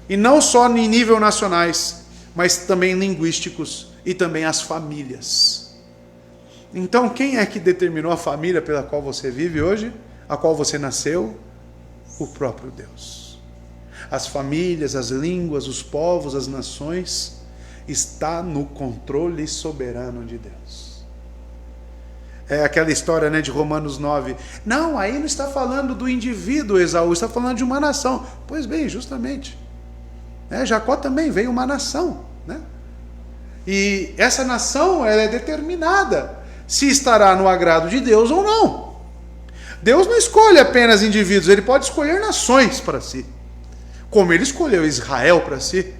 E não só em nível nacionais, mas também linguísticos e também as famílias. Então, quem é que determinou a família pela qual você vive hoje? A qual você nasceu? O próprio Deus. As famílias, as línguas, os povos, as nações, está no controle soberano de Deus. É aquela história, né, de Romanos 9. Não, aí não está falando do indivíduo Esaú, está falando de uma nação. Pois bem, justamente. Jacó também veio uma nação, né? E essa nação, ela é determinada se estará no agrado de Deus ou não. Deus não escolhe apenas indivíduos, Ele pode escolher nações para si, como Ele escolheu Israel para si.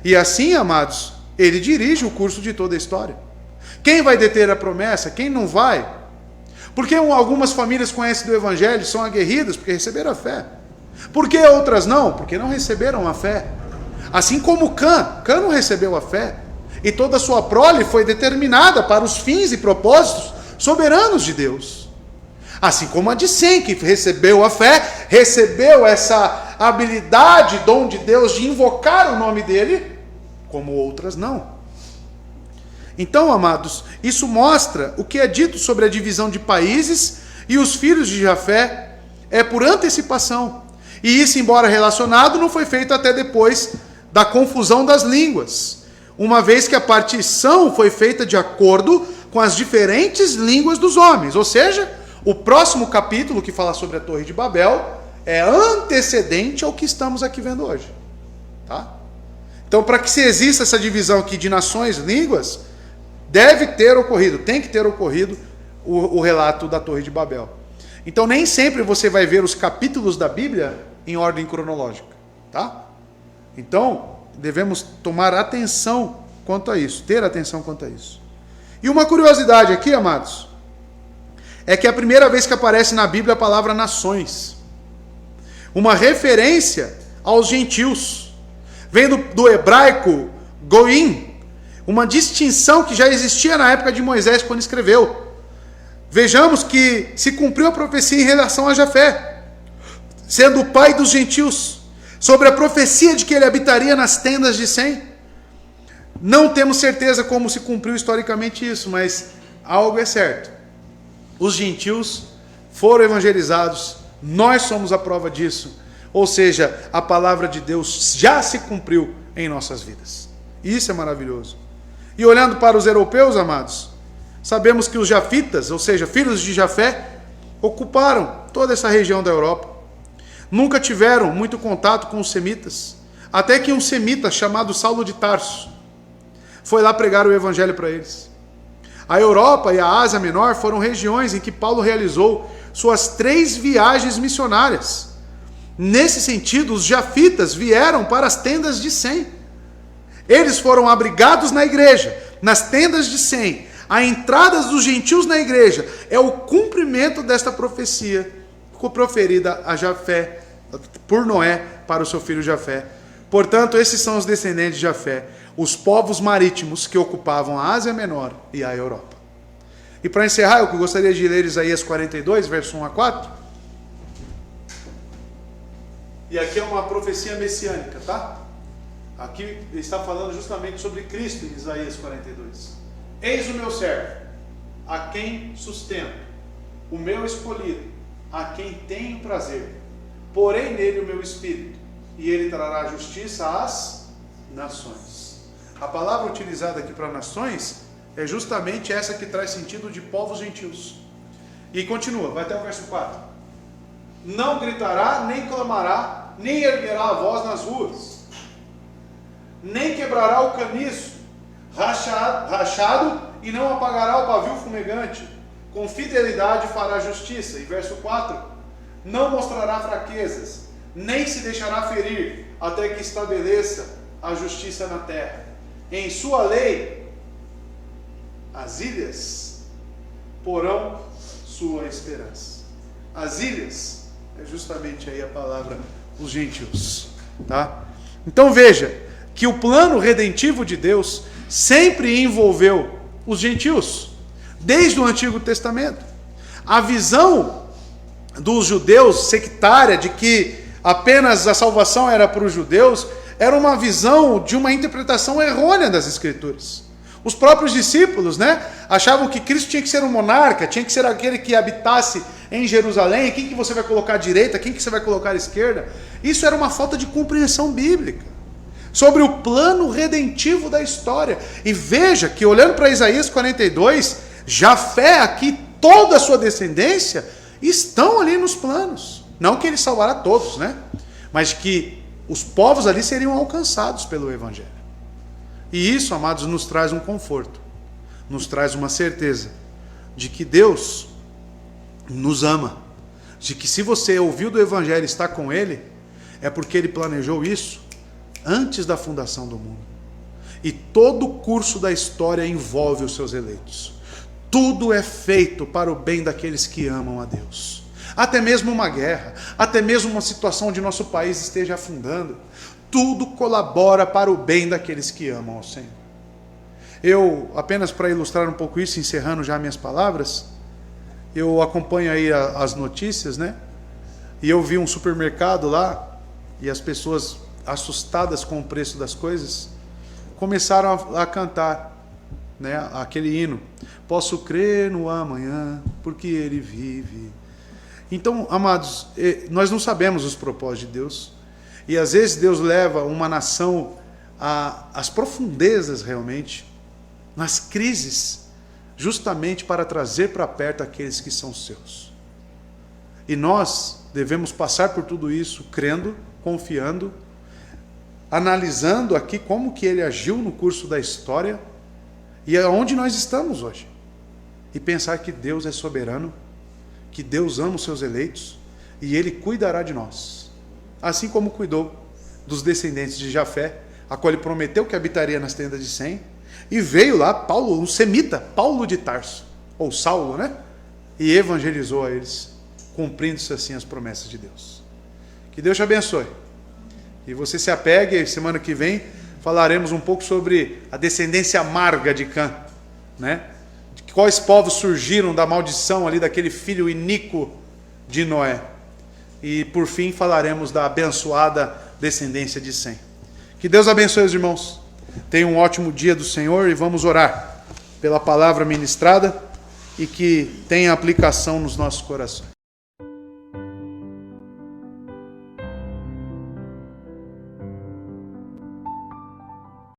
E assim, amados, Ele dirige o curso de toda a história. Quem vai deter a promessa? Quem não vai? Porque algumas famílias conhecem do Evangelho, são aguerridas porque receberam a fé. Por que outras não? Porque não receberam a fé. Assim como Cã não recebeu a fé. E toda a sua prole foi determinada para os fins e propósitos soberanos de Deus. Assim como a de Sem, que recebeu a fé, recebeu essa habilidade, dom de Deus de invocar o nome dele, como outras não. Então, amados, isso mostra o que é dito sobre a divisão de países, e os filhos de Jafé é por antecipação. E isso, embora relacionado, não foi feito até depois da confusão das línguas, uma vez que a partição foi feita de acordo com as diferentes línguas dos homens. Ou seja, o próximo capítulo, que fala sobre a Torre de Babel, é antecedente ao que estamos aqui vendo hoje. Tá? Então, para que se exista essa divisão aqui de nações, línguas, deve ter ocorrido, tem que ter ocorrido o relato da Torre de Babel. Então, nem sempre você vai ver os capítulos da Bíblia em ordem cronológica. Tá? Então, devemos tomar atenção quanto a isso, ter atenção quanto a isso. E uma curiosidade aqui, amados, é que é a primeira vez que aparece na Bíblia a palavra nações. Uma referência aos gentios. Vem do hebraico goim, uma distinção que já existia na época de Moisés, quando escreveu. Vejamos que se cumpriu a profecia em relação a Jafé, sendo o pai dos gentios, sobre a profecia de que ele habitaria nas tendas de Sem. Não temos certeza como se cumpriu historicamente isso, mas algo é certo. Os gentios foram evangelizados, nós somos a prova disso. Ou seja, a palavra de Deus já se cumpriu em nossas vidas. Isso é maravilhoso. E olhando para os europeus, amados, sabemos que os jafitas, ou seja, filhos de Jafé, ocuparam toda essa região da Europa. Nunca tiveram muito contato com os semitas, até que um semita chamado Saulo de Tarso foi lá pregar o evangelho para eles. A Europa e a Ásia Menor foram regiões em que Paulo realizou suas 3 viagens missionárias. Nesse sentido, os jafitas vieram para as tendas de Sem. Eles foram abrigados na igreja, nas tendas de Sem. A entrada dos gentios na igreja é o cumprimento desta profecia proferida a Jafé, por Noé, para o seu filho Jafé. Portanto, esses são os descendentes de Jafé, os povos marítimos que ocupavam a Ásia Menor e a Europa. E para encerrar, eu gostaria de ler Isaías 42, verso 1 a 4. E aqui é uma profecia messiânica, tá? Aqui está falando justamente sobre Cristo em Isaías 42. Eis o meu servo, a quem sustento, o meu escolhido, a quem tenho prazer. Porei nele o meu espírito, e ele trará justiça às nações. A palavra utilizada aqui para nações é justamente essa que traz sentido de povos gentios. E continua, vai até o verso 4. Não gritará, nem clamará, nem erguerá a voz nas ruas, nem quebrará o caniço rachado, e não apagará o pavio fumegante. Com fidelidade fará justiça. E verso 4, não mostrará fraquezas, nem se deixará ferir, até que estabeleça a justiça na terra. Em sua lei, as ilhas porão sua esperança. As ilhas é justamente aí a palavra, os gentios, tá? Então veja que o plano redentivo de Deus sempre envolveu os gentios, desde o Antigo Testamento. A visão dos judeus sectária de que apenas a salvação era para os judeus era uma visão de uma interpretação errônea das Escrituras. Os próprios discípulos, achavam que Cristo tinha que ser um monarca, tinha que ser aquele que habitasse em Jerusalém. Quem que você vai colocar à direita, quem que você vai colocar à esquerda? Isso era uma falta de compreensão bíblica sobre o plano redentivo da história. E veja que, olhando para Isaías 42, Jafé aqui, toda a sua descendência, estão ali nos planos. Não que ele salvará todos, mas que os povos ali seriam alcançados pelo Evangelho. E isso, amados, nos traz um conforto, nos traz uma certeza de que Deus nos ama, de que se você ouviu do Evangelho e está com Ele, é porque Ele planejou isso antes da fundação do mundo. E todo o curso da história envolve os seus eleitos. Tudo é feito para o bem daqueles que amam a Deus. Até mesmo uma guerra, até mesmo uma situação onde nosso país esteja afundando, tudo colabora para o bem daqueles que amam ao Senhor. Eu, apenas para ilustrar um pouco isso, encerrando já minhas palavras, eu acompanho aí as notícias, e eu vi um supermercado lá, e as pessoas, assustadas com o preço das coisas, começaram a cantar, aquele hino: posso crer no amanhã, porque Ele vive. Então, amados, nós não sabemos os propósitos de Deus, e às vezes Deus leva uma nação às profundezas realmente, nas crises, justamente para trazer para perto aqueles que são seus. E nós devemos passar por tudo isso, crendo, confiando, analisando aqui como que Ele agiu no curso da história, e aonde nós estamos hoje. E pensar que Deus é soberano, que Deus ama os seus eleitos, e Ele cuidará de nós. Assim como cuidou dos descendentes de Jafé, a qual Ele prometeu que habitaria nas tendas de Sem, e veio lá Paulo, um semita, Paulo de Tarso, ou Saulo, e evangelizou a eles, cumprindo-se assim as promessas de Deus. Que Deus te abençoe. E você se apegue, e semana que vem falaremos um pouco sobre a descendência amarga de Cã, de quais povos surgiram da maldição ali daquele filho iníquo de Noé. E por fim falaremos da abençoada descendência de Sem. Que Deus abençoe os irmãos. Tenham um ótimo dia do Senhor e vamos orar pela palavra ministrada e que tenha aplicação nos nossos corações.